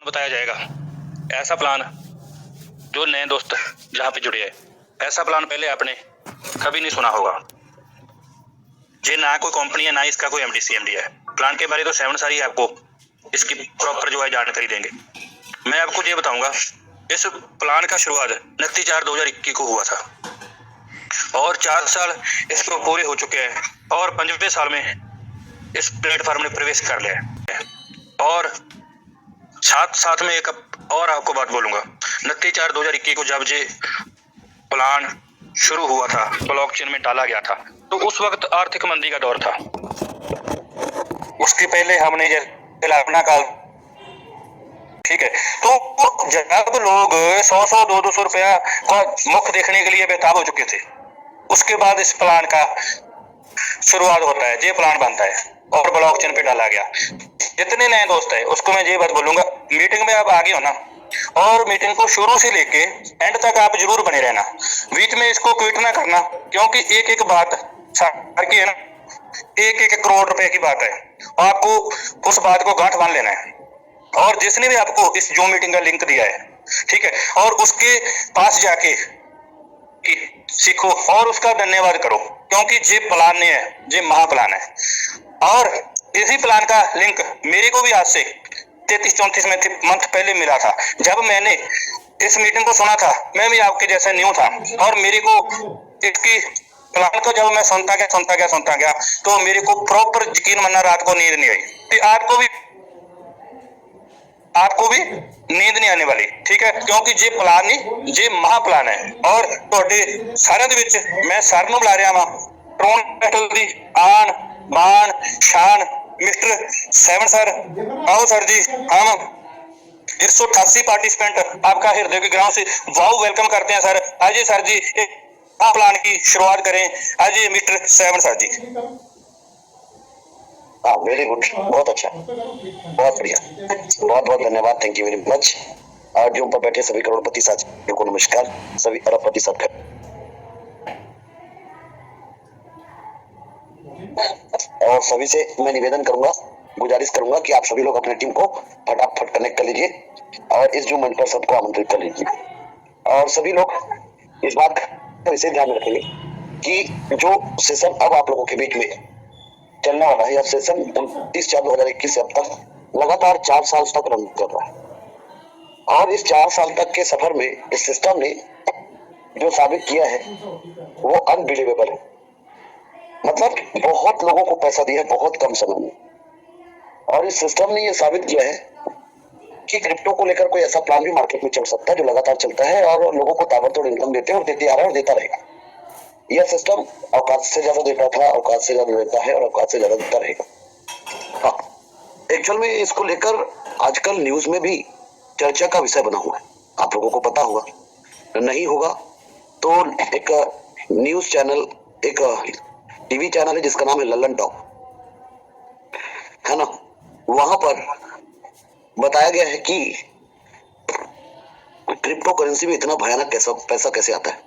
बताया जाएगा ऐसा प्लान जो नए दोस्त जहाँ पे जुड़े हैं, ऐसा प्लान पहले आपने कभी नहीं सुना होगा। ये ना कोई कंपनी है ना इसका कोई एमडी सीएमडी है। प्लान के बारे तो 7 सारी आपको इसकी प्रॉपर जो है जानकारी देंगे। मैं आपको ये बताऊंगा, इस प्लान का शुरुआत 29/4/2021 को हुआ था और 4 साल इसको पूरे हो चुके हैं और 5वें साल में इस प्लेटफॉर्म ने प्रवेश कर लिया है। और साथ में एक और आपको बात बोलूंगा, 29/4/2021 को जब ये प्लान शुरू हुआ था, ब्लॉकचेन में डाला गया था, तो उस वक्त आर्थिक मंदी का दौर था। उसके पहले हमने ये अपना काल, ठीक है, तो जब लोग 100 200 रुपया का मुख देखने के लिए बेताब हो चुके थे, उसके बाद इस प्लान का शुरुआत होता है, ये प्लान बनता है और ब्लॉकचेन पे डाला गया। जितने नए दोस्त है उसको मैं ये बात बोलूंगा, मीटिंग में आप आगे हो ना, और मीटिंग को शुरू से लेके एंड तक आप जरूर बने रहना, बीच में इसको क्विट ना करना, क्योंकि एक एक बात सर की है ना, 1-1 करोड़ रुपए की बात है। आपको उस बात को गांठ बांध लेना है और जिसने भी आपको इस जूम मीटिंग का लिंक दिया है, ठीक है, और उसके पास जाके सीखो और उसका धन्यवाद करो, क्योंकि ये प्लान नहीं है, ये महाप्लान है। और इसी प्लान का लिंक मेरे को भी आज से 33-34 मंथ पहले मिला था। जब मैंने इस मीटिंग को सुना था, मैं भी आपके जैसे न्यू था और मेरे को इसकी प्लान को जब मैं सुनता गया तो मेरे को प्रॉपर यकीन मानना रात को नींद नहीं आई। आपको भी नींद नहीं आने वाली, ठीक है, क्योंकि ये प्लान नहीं, ये महाप्लान है। और ਤੁਹਾਡੇ ਸਾਰਿਆਂ ਦੇ ਵਿੱਚ मैं सर ਨੂੰ ਬੁਲਾ ਰਿਹਾ ਵਾਂ, ਟਰੋਨਟਲ ਦੀ ਆਨ बान शान मिस्टर 7 सर, आओ सर जी। हम 188 पार्टिसिपेंट आपका हृदय के ग्राउंड से वाओ वेलकम करते हैं सर। आइए सर जी, प्लान की शुरुआत करें। आइए मिस्टर 7 सर जी। वेरी गुड, बहुत अच्छा, बहुत बढ़िया, बहुत बहुत धन्यवाद, thank you very much. Audio पर बैठे सभी करोड़पति साथियों को नमस्कार, सभी अरबपति साथियों और सभी से मैं निवेदन करूंगा, गुजारिश करूंगा कि आप सभी लोग अपने टीम को फटाफट कनेक्ट कर लीजिए और इस जूम मंच पर सबको आमंत्रित कर लीजिए। और सभी लोग इस बात का विशेष ध्यान रखेंगे कि जो सेशन अब आप लोगों के बीच में चलने वाला है, यह सेशन 29/4/2021 से अब तक लगातार 4 साल तक रन कर रहा है। और इस 4 साल तक के सफर में इस सिस्टम ने जो साबित किया है वो अनबिलीवेबल है। मतलब बहुत लोगों को पैसा दिया है बहुत कम समय में, और इस सिस्टम ने ये साबित किया है कि क्रिप्टो को लेकर कोई ऐसा प्लान भी मार्केट में चल सकता है जो लगातार चलता है और लोगों को ताबड़तोड़ इनकम देते हैं और देते आ रहा है और देता रहेगा। यह सिस्टम औकात से ज्यादा देता था, औकात से ज्यादा देता है और औकात से ज्यादा देता रहेगा। हाँ, एक्चुअल में इसको लेकर आजकल न्यूज में भी चर्चा का विषय बना हुआ है, आप लोगों को पता होगा, नहीं होगा तो एक न्यूज चैनल, एक टीवी चैनल है जिसका नाम है ललन टॉप, है ना, वहां पर बताया गया है कि क्रिप्टो करेंसी में इतना भयानक पैसा कैसे आता है।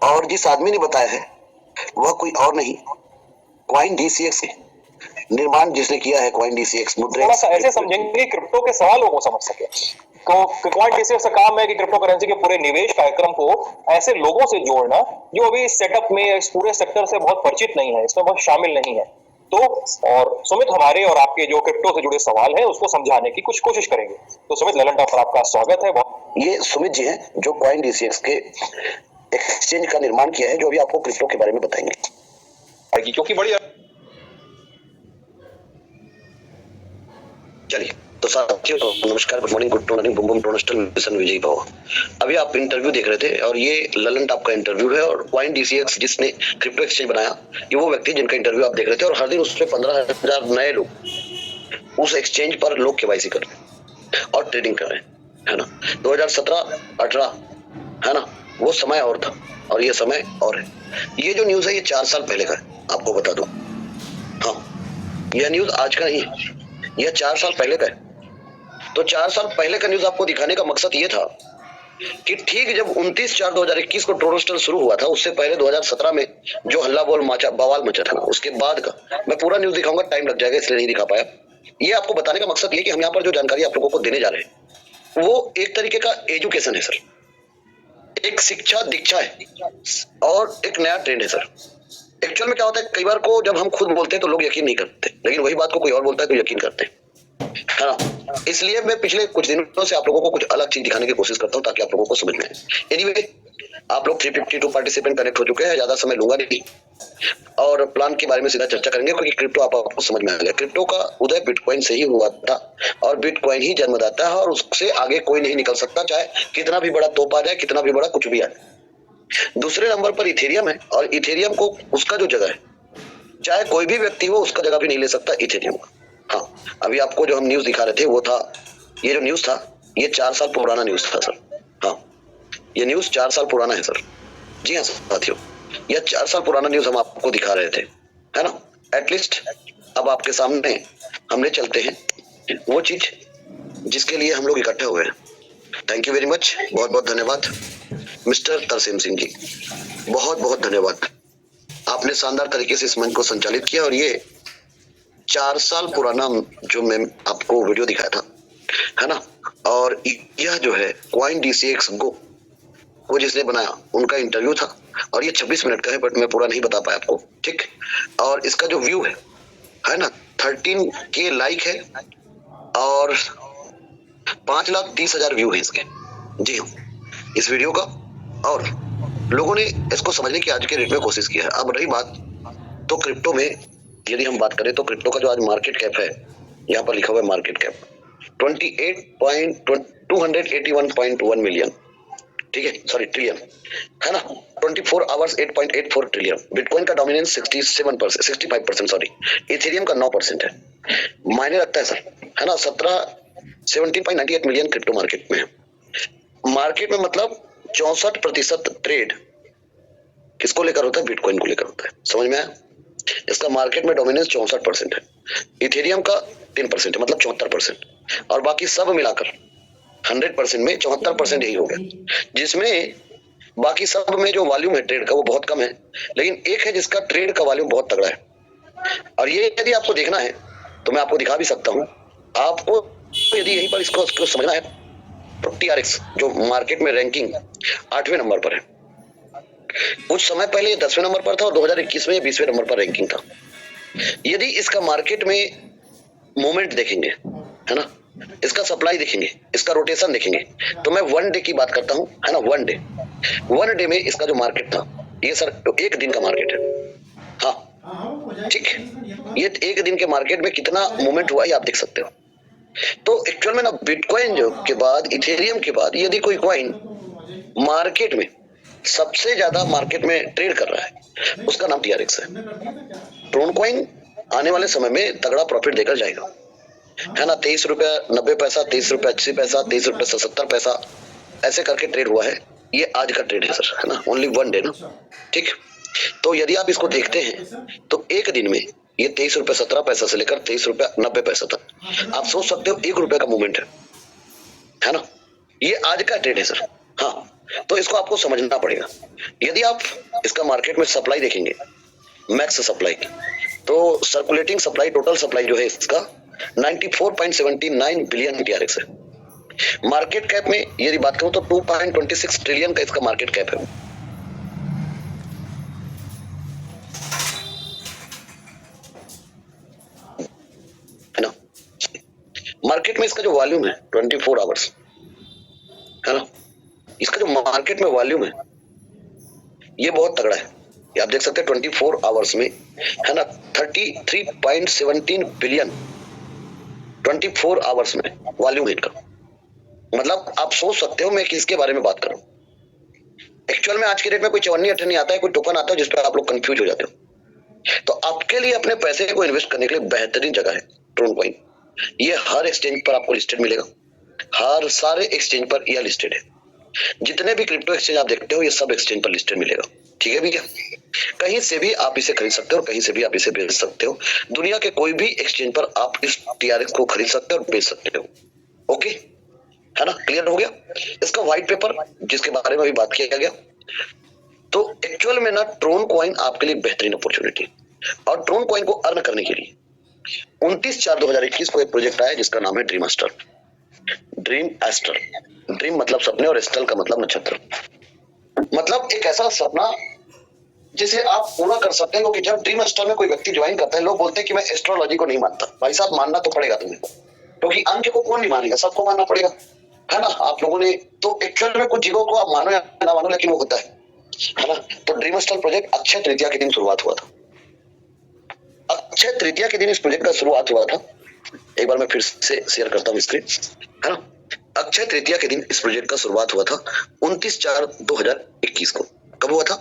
और जिस आदमी ने बताया है वह कोई और नहीं, कॉइन डीसीएक्स निर्माण जिसने किया है, कॉइन डीसीएक्स मुद्रा। थोड़ा सा ऐसे समझेंगे क्रिप्टो के सवाल लोगों को समझ सके। तो कॉइन डीसीएक्स का काम है कि क्रिप्टो करेंसी के पूरे निवेश कार्यक्रम को ऐसे लोगों से जोड़ना जो अभी इस सेटअप में, इस पूरे सेक्टर से बहुत परिचित नहीं है, इसमें बहुत शामिल नहीं है। तो और सुमित हमारे और आपके जो क्रिप्टो से जुड़े सवाल है उसको समझाने की कुछ कोशिश करेंगे। तो सुमित, ललन टॉप पर आपका स्वागत है। ये सुमित जी हैं जो कॉइन डीसीएक्स के एक्सचेंज का निर्माण किया है, जो अभी आपको क्रिप्टो के बारे में बताएंगे। क्योंकि बड़ी चलिए तो साथियों, नमस्कार, good morning, good morning, boom boom टोनस्टल मिशन विजयी भव। अभी आप इंटरव्यू देख रहे थे और ये ललन टॉप का इंटरव्यू है और कॉइन डीसीएक्स जिसने क्रिप्टो एक्सचेंज बनाया, ये वो व्यक्ति जिनका इंटरव्यू आप देख रहे थे। और हर दिन उसमें 15,000 नए लोग उस एक्सचेंज पर लोग केवाईसी कर रहे हैं और ट्रेडिंग कर रहे हैं, है ना। 2017-18 है ना, वो समय और था और ये समय और है। ये जो न्यूज है ये 4 साल पहले का है, आपको बता दूं। हाँ, यह न्यूज आज का नहीं है, यह 4 साल पहले का है। तो 4 साल पहले का न्यूज आपको दिखाने का मकसद ये था कि ठीक जब 29/4/2021 को टोरस्टल शुरू हुआ था, उससे पहले 2017 में जो हल्ला बोल बवाल मचा था ना, उसके बाद का मैं पूरा न्यूज दिखाऊंगा, टाइम लग जाएगा इसलिए नहीं दिखा पाया। ये आपको बताने का मकसद ये कि हम यहाँ पर जो जानकारी आप लोगों को देने जा रहे हैं वो एक तरीके का एजुकेशन है सर, एक शिक्षा दीक्षा है और एक नया ट्रेंड है सर। एक्चुअल में क्या होता है, कई बार को जब हम खुद बोलते हैं तो लोग यकीन नहीं करते, लेकिन वही बात को कोई और बोलता है तो यकीन करते हैं, है ना। इसलिए मैं पिछले कुछ दिनों से आप लोगों को कुछ अलग चीज दिखाने की कोशिश करता हूं ताकि आप लोगों को समझ में आए। एनीवे, आप लोग 352 पार्टिसिपेंट कनेक्ट हो चुके हैं, ज्यादा समय लूंगा नहीं और प्लान के बारे में सीधा चर्चा करेंगे क्योंकि क्रिप्टो आपको समझ में आ गया। क्रिप्टो का उदय बिटकॉइन से ही हुआ था और बिटकॉइन ही जन्मदाता है और उससे आगे कोई नहीं निकल सकता, चाहे कितना भी बड़ा तोप आ जाए, कितना भी बड़ा कुछ भी आ जाए। दूसरे नंबर पर इथेरियम है और इथेरियम को उसका जो जगह है, चाहे कोई भी व्यक्ति हो उसका जगह भी नहीं ले सकता इथेरियम का। हाँ, अभी आपको जो हम न्यूज दिखा रहे थे वो था, ये जो न्यूज था ये 4 साल पुराना न्यूज था सर। हाँ, ये न्यूज 4 साल पुराना है सर। जी हाँ साथियों, यह 4 साल पुराना न्यूज हम आपको दिखा रहे थे, है ना। एटलीस्ट अब आपके सामने हमने चलते हैं वो चीज जिसके लिए हम लोग इकट्ठे हुए हैं। थैंक यू वेरी मच, बहुत बहुत धन्यवाद मिस्टर तरसेम सिंह जी, बहुत बहुत धन्यवाद। आपने शानदार तरीके से इस मंच को संचालित किया और ये 4 साल पुराना जो मैं आपको वीडियो दिखाया था, है ना, और यह जो है कॉइन DCX Go वो जिसने बनाया उनका इंटरव्यू था और ये 26 मिनट का है, बट मैं पूरा नहीं बता पाया आपको, ठीक। और इसका जो व्यू है ना, 13K लाइक है और 5,30,000 व्यू है इसके। जी हाँ, इस वीडियो का, और लोगों ने इसको समझने की आज के डेट में कोशिश की है। अब रही बात तो क्रिप्टो में यदि हम बात करें तो क्रिप्टो का जो आज मार्केट कैप है, यहाँ पर लिखा हुआ है मार्केट कैप 281.1 मिलियन, ठीक है, सॉरी ट्रिलियन, है ना। 24 आवर्स 8.84 ट्रिलियन। बिटकॉइन का डोमिनेंस 67%, 65%, सॉरी, इथेरियम का 9% है। मायने रखता है सर, है ना। 17.98 मिलियन क्रिप्टो मार्केट में है। मार्केट में मतलब 64% ट्रेड किसको लेकर होता है, बिटकॉइन को लेकर होता है। समझ में आया? इसका मार्केट में डोमिनेंस 64% है, इथेरियम का 3% है, मतलब 74%, और बाकी सब मिलाकर 100% में 74% यही हो गया, जिसमें बाकी सब में जो वॉल्यूम है ट्रेड का वो बहुत कम है, लेकिन एक है जिसका ट्रेड का वॉल्यूम बहुत तगड़ा है। और ये यदि आपको देखना है तो मैं आपको दिखा भी सकता हूँ। आपको यदि यहीं पर इसको समझना है तो TRX जो मार्केट में रैंकिंग 8वें नंबर पर है, कुछ समय पहले ये 10वें नंबर पर था और 2021 में ये 20वें नंबर पर रैंकिंग था। यदि इसका मार्केट में मूवमेंट देखेंगे, है ना, इसका सप्लाई देखेंगे, इसका रोटेशन देखेंगे, तो मैं 1 डे की बात करता हूं, है ना। 1 डे में इसका जो मार्केट था, ये सर एक दिन का मार्केट है, हाँ ठीक, ये एक दिन के मार्केट में कितना मूवमेंट हुआ ये आप देख सकते हो। तो एक्चुअल में ना बिटकॉइन जो के बाद, इथेरियम के बाद यदि कोई कॉइन मार्केट में सबसे ज्यादा मार्केट में ट्रेड कर रहा है, उसका नाम TRX है। ट्रोन कॉइन आने वाले समय में तगड़ा प्रॉफिट देकर जाएगा, है ना। 23 रुपया 90 पैसा, 23 रुपया 80 पैसा, 23 रुपया 77 पैसा, ऐसे करके ट्रेड हुआ है। ये आज का ट्रेड है सर, है ना, ओनली 1 डे ना, ठीक। तो यदि आप इसको देखते हैं तो एक दिन में ये 23 रुपया 17 पैसा से लेकर 23 रुपया 90 पैसा तक, आप सोच सकते हो 1 रुपये का मूवमेंट है ना। ये आज का ट्रेड है सर, हाँ। तो इसको आपको समझना पड़ेगा। यदि आप इसका मार्केट में सप्लाई देखेंगे, मैक्स सप्लाई की, तो सर्कुलेटिंग सप्लाई, टोटल सप्लाई जो है इसका 94.79 बिलियन TRX है। मार्केट कैप में यदि बात करूं तो 2.26 ट्रिलियन का इसका मार्केट कैप है, ना। मार्केट में इसका जो वॉल्यूम है 24 आवर्स, है ना, इसका जो मार्केट में वॉल्यूम है ये बहुत तगड़ा है। ये आप देख सकते हैं 24 आवर्स में, है ना, 33.17 बिलियन 24 आवर्स में वॉल्यूम है इनका। मतलब आप सोच सकते हो मैं किसके बारे में बात करूं। एक्चुअल में आज के डेट में कोई 54 आता है, कोई टोकन आता है जिस पर आप लोग कंफ्यूज हो जाते हो। तो आपके लिए अपने पैसे को इन्वेस्ट करने के लिए बेहतरीन जगह है ट्रोन कॉइन। ये हर एक्सचेंज पर आपको लिस्टेड मिलेगा, हर सारे एक्सचेंज पर यह लिस्टेड है। जितने भी क्रिप्टो एक्सचेंज आप देखते हो ये सब एक्सचेंज पर लिस्टेड मिलेगा, ठीक है भैया। कहीं से भी आप इसे खरीद सकते हो और कहीं से भी आप इसे बेच सकते हो। दुनिया के कोई भी एक्सचेंज पर आप इस TRX को खरीद सकते हो और बेच सकते हो, ओके, है ना, क्लियर हो गया। इसका व्हाइट पेपर जिसके बारे में अभी बात किया गया, तो एक्चुअल में ना ट्रोन कॉइन आपके लिए बेहतरीन अपॉर्चुनिटी, और ट्रोन कॉइन को अर्न करने के लिए 29/4/2021 को एक प्रोजेक्ट आया जिसका नाम है Dream Aster. Dream Aster, dream मतलब सपने और एस्टर का मतलब नक्षत्र। मतलब एक ऐसा सपना जिसे आप पूरा कर सकते हैं, क्योंकि जब ड्रीम एस्टर में कोई व्यक्ति ज्वाइन करता है, लोग बोलते हैं कि मैं एस्ट्रोलॉजी को नहीं मानता। भाई साहब, मानना तो पड़ेगा तुम्हें, क्योंकि अंक को कौन नहीं मानेगा, सबको मानना पड़ेगा, है ना। आप लोगों ने तो एक्चुअल में कुछ चीजों को आप मानो या ना मानो, लेकिन वो होता है ना। तो dream ester project Akshaya Tritiya के दिन शुरुआत हुआ था। अक्षय तृतीया के दिन इस प्रोजेक्ट का शुरुआत हुआ था। एक बार मैं फिर से शेयर करता हूँ स्क्रीन, है ना। अक्षय तृतीया के दिन इस प्रोजेक्ट का शुरुआत हुआ था 29/4/2021 को। कब हुआ था?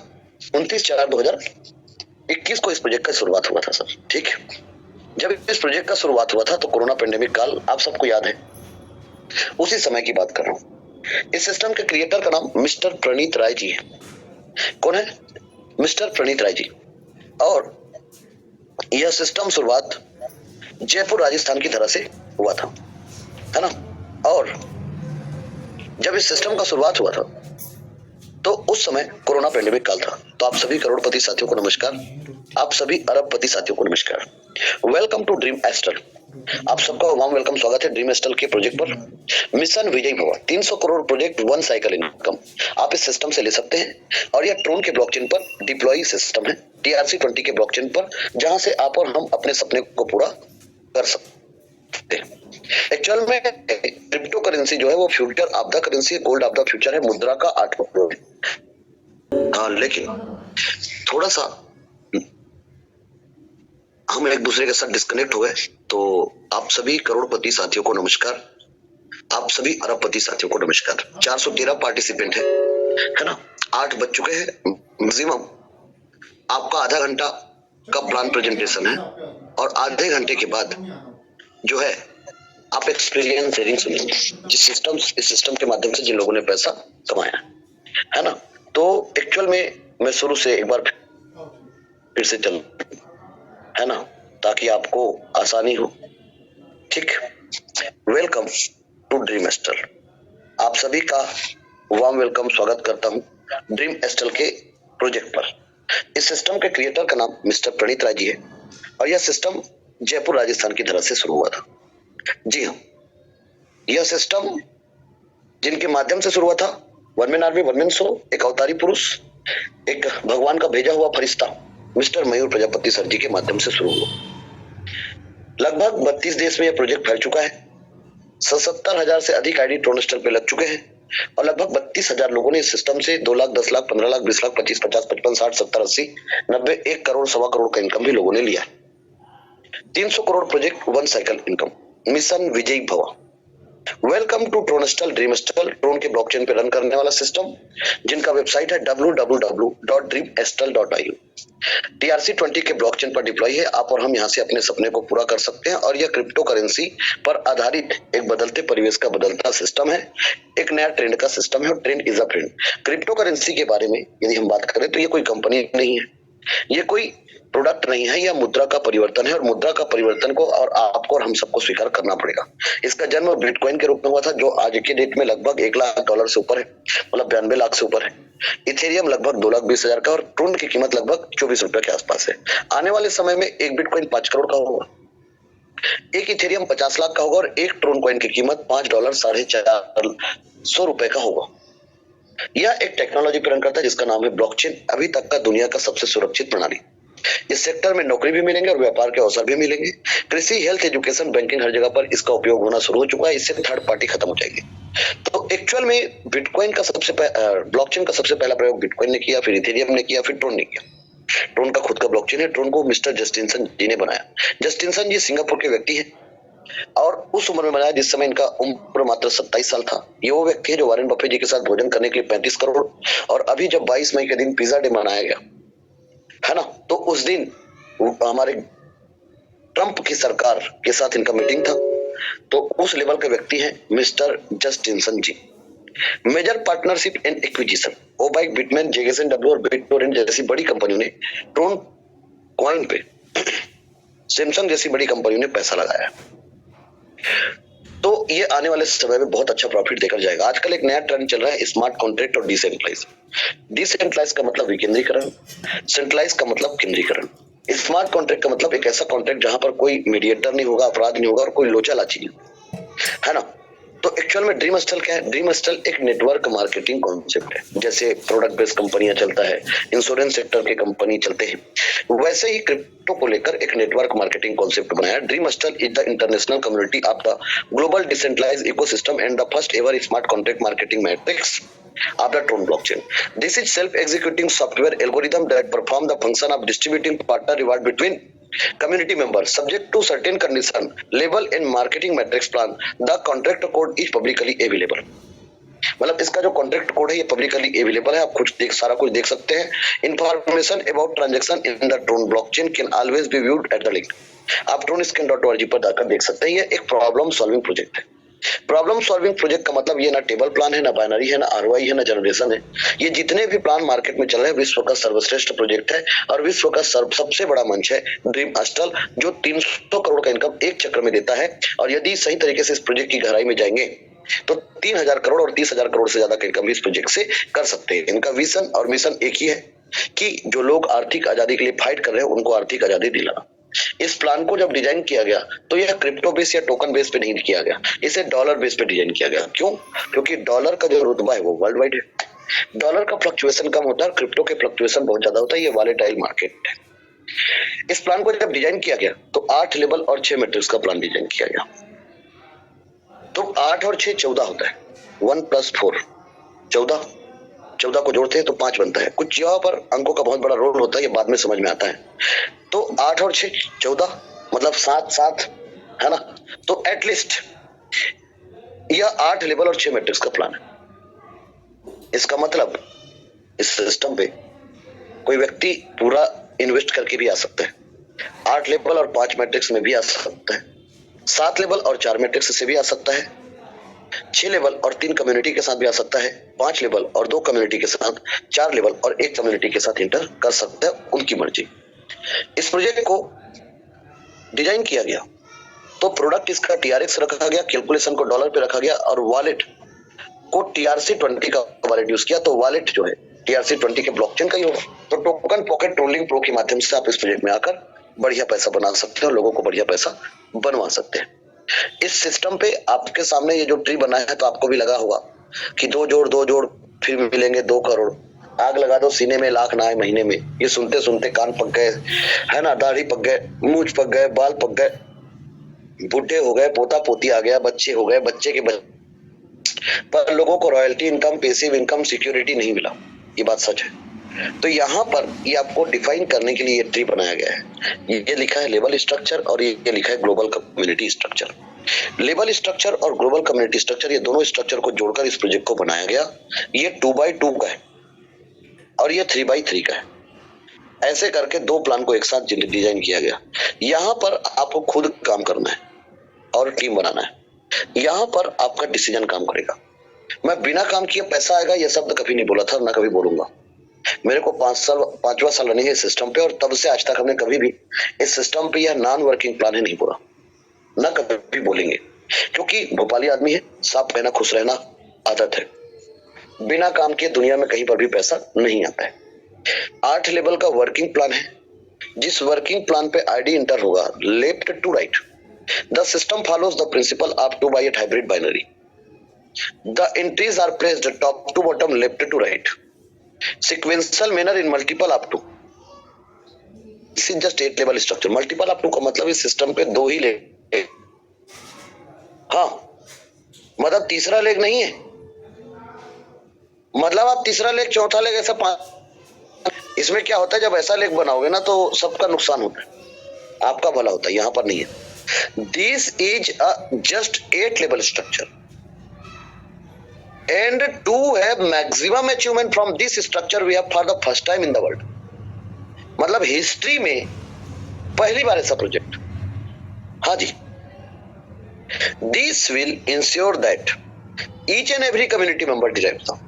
29/4/2021 को इस प्रोजेक्ट का शुरुआत हुआ था सर। ठीक है, जब इस प्रोजेक्ट का शुरुआत हुआ था तो कोरोना पेंडेमिक काल आप सबको याद है, उसी समय की बात कर रहा हूँ। इस सिस्टम के क्रिएटर का नाम मिस्टर प्रणीत राय जी है। कौन है? मिस्टर प्रणीत राय जी। और यह सिस्टम शुरुआत जयपुर राजस्थान की तरह से हुआ था, है ना। और जब इस सिस्टम का शुरुआत हुआ था तो उस समय कोरोना पेंडेमिक काल था। तो आप सभी करोड़पति साथियों को नमस्कार, आप सभी अरबपति साथियों को नमस्कार। Welcome to Dream Aster. आप सबका वार्म वेलकम, स्वागत है ड्रीम एस्टर के प्रोजेक्ट पर। मिशन विजय Bhav 300 crore project, 1 cycle income आप इस सिस्टम से ले सकते हैं। और यह ट्रोन के ब्लॉकचेन पर डिप्लॉय सिस्टम है, TRC20 के ब्लॉकचेन पर, जहां से आप और हम अपने सपने को पूरा कर सकते हैं। एक्चुअल में क्रिप्टो करेंसी जो है वो future of the currency, gold of the future है, मुद्रा का 8वां फ्लोर है। हाँ, लेकिन थोड़ा सा हम एक दूसरे के साथ डिस्कनेक्ट हो गए। तो आप सभी करोड़पति साथियों को नमस्कार, आप सभी अरबपति साथियों को नमस्कार। 413 पार्टिसिपेंट है ना। 8 बज चुके हैं मैक्सिमम। आपका आधा घंटा का प्लान प्रेजेंटेशन है और आधे घंटे के बाद जो है आप एक्सपीरियंस शेयरिंग सुनेंगे, इस सिस्टम के माध्यम से जिन लोगों ने पैसा कमाया, है ना। तो एक्चुअल में मैं शुरू से एक बार फिर से चल, है ना, ताकि आपको आसानी हो। ठीक, वेलकम टू ड्रीम एस्टर। आप सभी का वार्म वेलकम, स्वागत करता हूं ड्रीम एस्टर के प्रोजेक्ट पर। इस सिस्टम के क्रिएटर का नाम मिस्टर प्रणीत राय जी है और यह सिस्टम जयपुर राजस्थान की तरफ से शुरू हुआ था। जी हाँ, यह सिस्टम जिनके माध्यम से शुरू हुआ था, one man army, one man show, एक अवतारी पुरुष, एक भगवान का भेजा हुआ फरिश्ता मिस्टर मयूर प्रजापति सर जी के माध्यम से शुरू हुआ। लगभग 32 देश में यह प्रोजेक्ट फैल चुका है। 77,000 से अधिक आईडी ट्रोनस्टर पे लग चुके हैं और लगभग 32,000 लोगों ने इस सिस्टम से 2 लाख, 10 लाख, 15 लाख, 20 लाख, 25, 50, 55, 60, 70, 80, 90, 1 करोड़, 1.25 करोड़ का इनकम भी लोगों ने लिया। 300 crore project, 1 cycle income, mission विजय भव। वेलकम टू ट्रोनस्टल ड्रीम एस्टर, ट्रोन के ब्लॉकचेन पे रन करने वाला सिस्टम, जिनका वेबसाइट है www.dreamestel.io। TRC20 के ब्लॉकचेन पर डिप्लॉय है। आप और हम यहाँ से अपने सपने को पूरा कर सकते हैं। और यह क्रिप्टो करेंसी पर आधारित एक बदलते परिवेश का बदलता सिस्टम है, एक नया ट्रेंड का सिस्टम है और trend is a friend. Crypto currency के बारे में यदि हम बात करें तो ये कोई कंपनी नहीं है, ये कोई प्रोडक्ट नहीं है, यह मुद्रा का परिवर्तन है और मुद्रा का परिवर्तन को और आपको और हम सबको स्वीकार करना पड़ेगा। इसका जन्म बिटकॉइन के रूप में हुआ था, जो आज के डेट में लगभग $1 लाख से ऊपर है, मतलब 92 लाख से ऊपर है। इथेरियम लगभग 2,20,000 का और ट्रोन की कीमत लगभग 24 रुपए के आसपास है। आने वाले समय में एक बिटकॉइन 5 करोड़ का होगा, एक इथेरियम 50 लाख का होगा और एक ट्रोन कॉइन की कीमत $5, $450 का होगा। यह एक टेक्नोलॉजी पर रन करता है जिसका नाम है ब्लॉकचेन, अभी तक का दुनिया का सबसे सुरक्षित प्रणाली। इस सेक्टर में नौकरी भी मिलेंगे और व्यापार के अवसर भी मिलेंगे। कृषि, हेल्थ, एजुकेशन, बैंकिंग, हर जगह पर इसका उपयोग होना शुरू हो चुका है। इससे थर्ड पार्टी खत्म हो जाएगी। तो एक्चुअल में बिटकॉइन का ब्लॉकचेन का सबसे पहला प्रयोग बिटकॉइन ने किया, फिर इथेरियम ने किया, फिर ट्रोन ने किया। ट्रोन का खुद का ब्लॉकचेन है। ट्रोन को मिस्टर जस्टिनसन जी ने बनाया। जस्टिनसन जी सिंगापुर के व्यक्ति है और उस उम्र में बनाया जिस समय इनका उम्र मात्र 27 साल था। ये वो व्यक्ति है जो वॉरेन बफे जी के साथ भोजन करने के लिए 35 करोड़, और अभी जब 22 मई के दिन पिज्जा डे मनाया गया, है ना, तो उस दिन हमारे ट्रंप की सरकार के साथ इनका मीटिंग था। तो उस लेवल के व्यक्ति हैं mister Justin Sun ji. Major partnership and acquisition, Obike, Bitmain, जेगेसन डब्ल्यू और बिटटोरेंट जैसी बड़ी कंपनियों ने ट्रोन कॉइन पे, सैमसंग जैसी बड़ी कंपनियों ने पैसा लगाया। तो ये आने वाले समय में बहुत अच्छा प्रॉफिट देकर जाएगा। आजकल एक नया ट्रेंड चल रहा है स्मार्ट कॉन्ट्रैक्ट और डिसेंट्रलाइज। डिसेंट्रलाइज का मतलब विकेंद्रीकरण, सेंट्रलाइज का मतलब केंद्रीकरण। स्मार्ट कॉन्ट्रैक्ट का मतलब एक ऐसा कॉन्ट्रैक्ट जहां पर कोई मीडिएटर नहीं होगा, अपराध नहीं होगा और कोई लोचा लाची नहीं, है ना। तो एक्चुअल में ड्रीम हॉस्टल क्या है? ड्रीम हॉस्टल एक नेटवर्क मार्केटिंग कॉन्सेप्ट है। जैसे प्रोडक्ट बेस्ड कंपनियां चलता है, इंश्योरेंस सेक्टर के कंपनी चलते हैं, वैसे ही क्रिप्टो को लेकर एक नेटवर्क मार्केटिंग कॉन्सेप्ट बनाया। Dream hostel is the international community of the global decentralised ecosystem and the first ever smart contract marketing matrix of the Tron blockchain. This is self-executing software algorithm that perform the function of distributing partner reward between community members subject to certain condition, label and marketing metrics plan. The contract code is publicly available. मतलब इसका जो contract code है ये publicly available है, आप कुछ सारा कुछ देख सकते हैं। Information about transaction in the Tron blockchain can always be viewed at the link. आप tronscan.org पर जाकर देख सकते हैं। ये एक प्रॉब्लम सॉल्विंग प्रोजेक्ट है। प्रॉब्लम सॉल्विंग प्रोजेक्ट का मतलब ये ना टेबल प्लान है, ना बाइनरी है, ना आरओआई है, ना जनरेशन है। ये जितने भी प्लान मार्केट में चल रहे हैं, विश्व का सर्वश्रेष्ठ प्रोजेक्ट है और विश्व का सबसे बड़ा मंच है ड्रीम हॉस्टल, जो 300 करोड़ का इनकम एक चक्र में देता है। और यदि सही तरीके से इस प्रोजेक्ट की गहराई में जाएंगे तो 3000 करोड़ और 30,000 करोड़ से ज्यादा का इनकम इस प्रोजेक्ट से कर सकते हैं। इनका विजन और मिशन एक ही है कि जो लोग आर्थिक आजादी के लिए फाइट कर रहे हैं उनको आर्थिक आजादी दिलाना। इस प्लान को जब डिजाइन किया गया तो यह क्रिप्टो बेस या टोकन बेस पे नहीं किया गया, इसे डॉलर बेस पे डिजाइन किया गया। क्यों? क्योंकि डॉलर का जो रुतबा है वो वर्ल्ड वाइड है। डॉलर का फ्लक्चुएशन कम होता है, क्रिप्टो के फ्लक्चुएशन बहुत ज्यादा होता है। ये वॉलेटाइल मार्केट है। इस प्लान को जब डिजाइन किया गया तो 8 लेवल और 6 मैट्रिक्स का प्लान डिजाइन किया गया। तो 8 और 6 14 होता है। 1 + 4 14 को जोड़ते हैं तो 5 बनता है। कुछ यहाँ पर अंकों का बहुत बड़ा रोल होता है, ये बाद में समझ में आता है। तो 8 और 6 14 मतलब 7 है ना। तो एटलीस्ट यह 8 लेवल और 6 मैट्रिक्स का प्लान है। इसका मतलब इस सिस्टम पे कोई व्यक्ति पूरा इन्वेस्ट करके भी आ सकता है, 8 लेवल और 5 मैट्रिक्स में भी आ सकता है, 7 लेवल और 4 मैट्रिक्स से भी आ सकता है, 6 लेवल और 3 कम्युनिटी के साथ भी आ सकता है, 5 लेवल और 2 कम्युनिटी के साथ, 4 लेवल और 1 कम्युनिटी के साथ इंटर कर सकता है, उनकी मर्जी। इस प्रोजेक्ट को डिजाइन किया गया तो प्रोडक्ट इसका TRX रखा गया, कैलकुलेशन को डॉलर पे रखा गया और वॉलेट को TRC20 का वॉलेट यूज किया। तो वॉलेट जो है TRC20 के ब्लॉकचेन का ही होगा। तो टोकन पॉकेट रोलिंग प्रो के माध्यम से आप इस प्रोजेक्ट में आकर बढ़िया पैसा बना सकते हैं और लोगों को बढ़िया पैसा बनवा सकते हैं। इस सिस्टम पे आपके सामने ये जो ट्री बना है तो आपको भी लगा होगा कि 2 जोड़ फिर मिलेंगे 2 करोड़। आग लगा दो सीने में, लाख ना आए महीने में। ये सुनते सुनते कान पक गए, है ना, दाढ़ी पक गए, मूंछ पक गए, बाल पक गए, बूढ़े हो गए, पोता पोती आ गया, बच्चे हो गए, बच्चे के पर लोगों को royalty income, passive income, security नहीं मिला। ये बात सच है। तो यहाँ पर ये आपको डिफाइन करने के लिए ये ट्री बनाया गया है। ये लिखा है लेवल स्ट्रक्चर और ये लिखा है global community structure. Level structure और ग्लोबल कम्युनिटी स्ट्रक्चर, ये दोनों स्ट्रक्चर को जोड़कर इस प्रोजेक्ट को बनाया गया। ये 2x2 का है और ये 3x3 का है। ऐसे करके 2 प्लान को एक साथ डिजाइन किया गया। यहाँ पर आपको खुद काम करना है और टीम बनाना है। यहाँ पर आपका डिसीजन काम करेगा। मैं बिना काम किए पैसा आएगा ये शब्द कभी नहीं बोला था, ना कभी बोलूंगा। मेरे को 5वां साल रनिंग है सिस्टम पे और तब से आज तक हमने कभी भी इस सिस्टम पे यह नॉन वर्किंग प्लान है नहीं बोला, ना कभी बोलेंगे। क्योंकि भोपाली आदमी है, साफ कहना, खुश रहना आदत है। बिना काम किए दुनिया में कहीं पर भी पैसा नहीं आता है। 8 लेवल का वर्किंग प्लान है। जिस वर्किंग प्लान पे आईडी इंटर होगा left to right, the system follows the principle of 2x8 hybrid binary. The entries are placed top to bottom, left to right, sequential manner in multiple up to। This is just 8 level structure। multiple up to का मतलब इस system पे 2 ही leg, हाँ, मतलब तीसरा leg नहीं है। मतलब आप तीसरा लेग, चौथा लेग, ऐसा 5। इसमें क्या होता है, जब ऐसा लेग बनाओगे ना तो सबका नुकसान होता है, आपका भला होता है। यहां पर नहीं है। This is a just 8 level structure and to have maximum achievement from this structure we have for the first time in the world। मतलब हिस्ट्री में पहली बार ऐसा प्रोजेक्ट। हाँ जी। This will ensure that each and every community member derives the.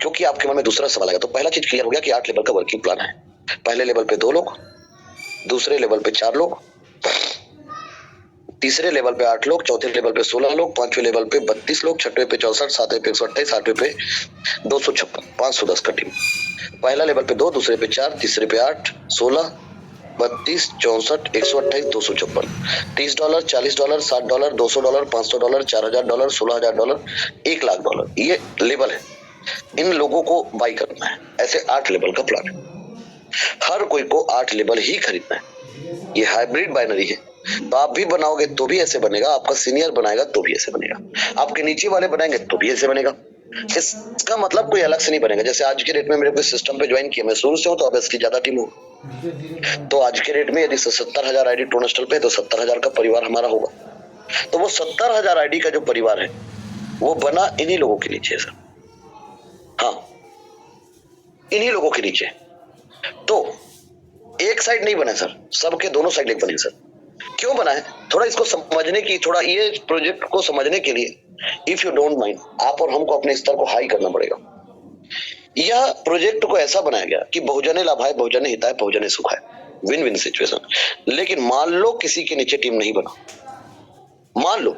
क्योंकि आपके मन में दूसरा सवाल आएगा, तो पहला चीज क्लियर हो गया कि 8 लेवल का वर्किंग प्लान है। पहले लेवल पे 2 लोग, दूसरे लेवल पे 4 लोग, तीसरे लेवल पे 8 लोग, चौथे लेवल पे 16 लोग, 5वें लेवल पे 32 लोग, 6वें पे 64, 7वें पे 128, 8वें पे 256, 510 का टीम। पहला लेवल पे 2, दूसरे पे 4, तीसरे पे 8, 16, 32, 64, 128, $256, $30, $40, $60, $200, $500, $4000, $16000, $1,00,000, ये लेवल है। इन लोगों को बाई करना है। ऐसे 8 लेवल का प्लान है। हर कोई को 8 लेवल ही खरीदना है। ये हाइब्रिड बाइनरी है, तो आप भी बनाओगे तो भी ऐसे बनेगा, आपका सीनियर बनाएगा तो भी ऐसे बनेगा, आपके नीचे वाले बनाएंगे तो भी ऐसे बनेगा। इसका मतलब कोई अलग से नहीं बनेगा। जैसे आज के डेट में मेरे को सिस्टम पे ज्वाइन किया, मैं शुरू से हूँ तो ऑब्वियसली ज्यादा टीम होगा। तो आज के डेट में यदि 70,000 आईडी टोनस्टल पे, तो 70,000 का परिवार हमारा होगा। तो वो 70,000 आईडी का जो परिवार है वो बना इन्हीं लोगों के नीचे है सर। हाँ, इन्हीं लोगों के नीचे। तो एक साइड नहीं बना सर, सबके दोनों साइड एक बने सर। क्यों बना है, थोड़ा इसको समझने की, थोड़ा ये प्रोजेक्ट को समझने के लिए, इफ यू डोंट माइंड, आप और हमको अपने स्तर को हाई करना पड़ेगा। यह प्रोजेक्ट को ऐसा बनाया गया कि बहुजने लाभाय, बहुजने हिताय, बहुजने सुखाय, विन विन सिचुएशन। लेकिन मान लो किसी के नीचे टीम नहीं बना, मान लो,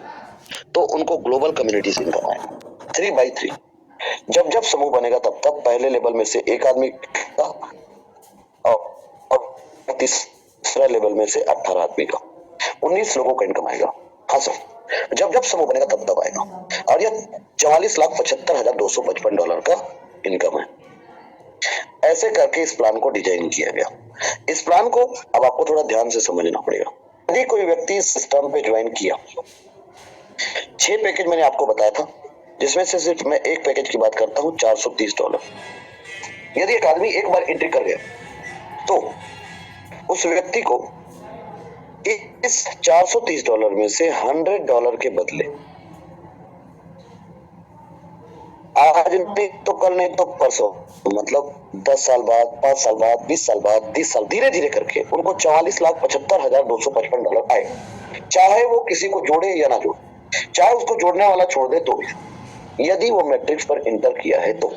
तो उनको ग्लोबल कम्युनिटी से इनकम आएगा 3x3। जब जब समूह बनेगा तब तब पहले लेवल में से एक आदमी का और तीसरा लेवल में से 18 आदमी का 19 लोगों का इनकम आएगा। हाँ सर, जब जब समूह बनेगा तब तब आएगा। और यह $44,75,255 का इनकम है। ऐसे करके इस प्लान को डिजाइन किया गया। इस प्लान को अब आपको थोड़ा ध्यान से समझना पड़ेगा। यदि कोई व्यक्ति इस सिस्टम पे ज्वाइन किया, 6 पैकेज मैंने आपको बताया था, जिसमें से सिर्फ मैं एक पैकेज की बात करता हूं, $430। यदि एक आदमी एक बार एंट्री कर गया तो उस व्यक्ति को इस $430 में से $100 के बदले आज नहीं तो कल नहीं तो परसों, मतलब 10 साल बाद, 5 साल बाद, 20 साल बाद, 30 साल, धीरे धीरे करके उनको $44,75,255 आए। चाहे वो किसी को जोड़े या ना जोड़े, चाहे उसको जोड़ने वाला छोड़ दे तो भी, यदि वो मैट्रिक्स पर इंटर किया है तो।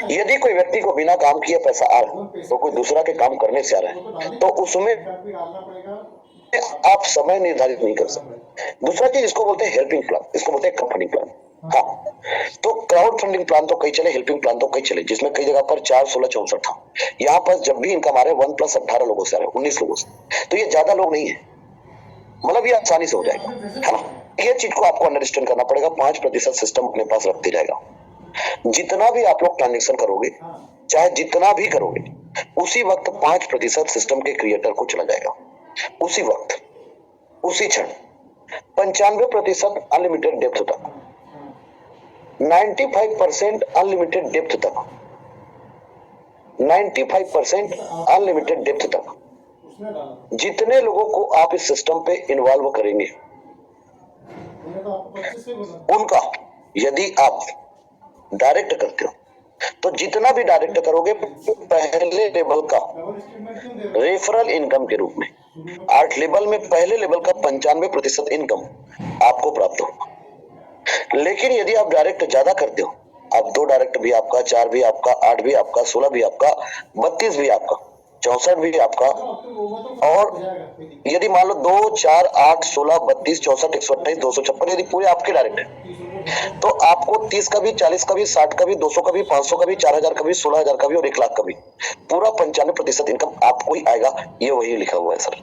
यदि कोई व्यक्ति को बिना काम किए पैसा आ रहा है तो कोई दूसरा के काम करने से आ रहा है, तो उसमें आप समय निर्धारित नहीं कर सकते। दूसरा चीज, इसको बोलते हैं हेल्पिंग प्लान, इसको बोलते हैं कंपनी प्लान। हाँ, तो क्राउड फंडिंग प्लान तो कई चले, हेल्पिंग प्लान तो कई चले, जिसमें कई जगह पर 4, 16, 64 था। यहाँ पर जब भी इनकम आ रहे 1 + 18 लोगों से आ रहे, 19 लोगों से, तो ये ज्यादा लोग नहीं है, मतलब ये आसानी से हो जाएगा, है ना। ये चीज को आपको अंडरस्टैंड करना पड़ेगा। 5% सिस्टम अपने पास रखते जाएगा। जितना भी आप लोग ट्रांजेक्शन करोगे, चाहे जितना भी करोगे, उसी वक्त 5% सिस्टम के क्रिएटर को चला जाएगा। उसी वक्त, उसी क्षण 95% अनलिमिटेड डेप्थ तक, 95% अनलिमिटेड डेप्थ तक, 95% अनलिमिटेड डेप्थ तक जितने लोगों को आप इस सिस्टम पे इन्वॉल्व करेंगे, उनका यदि आप डायरेक्ट करते हो तो जितना भी डायरेक्ट करोगे पहले लेवल का रेफरल इनकम के रूप में 8 लेवल में पहले लेवल का 95% इनकम आपको प्राप्त होगा। लेकिन यदि आप डायरेक्ट ज्यादा करते हो, आप 2 डायरेक्ट भी आपका, 4 भी आपका, 8 भी आपका, 16 भी आपका, 32 भी आपका, 64 भी आपका, और यदि मान लो 2, 4, 8, 16, 32, 64, 128, 256 यदि पूरे आपके डायरेक्ट है, तो आपको 30 का भी, 40 का भी, 60 का भी, 200 का भी, 500 का भी, 4000 का भी, 16,000 का भी और 1,00,000 का भी, पूरा 95% इनकम आपको ही आएगा। ये वही लिखा हुआ है सर,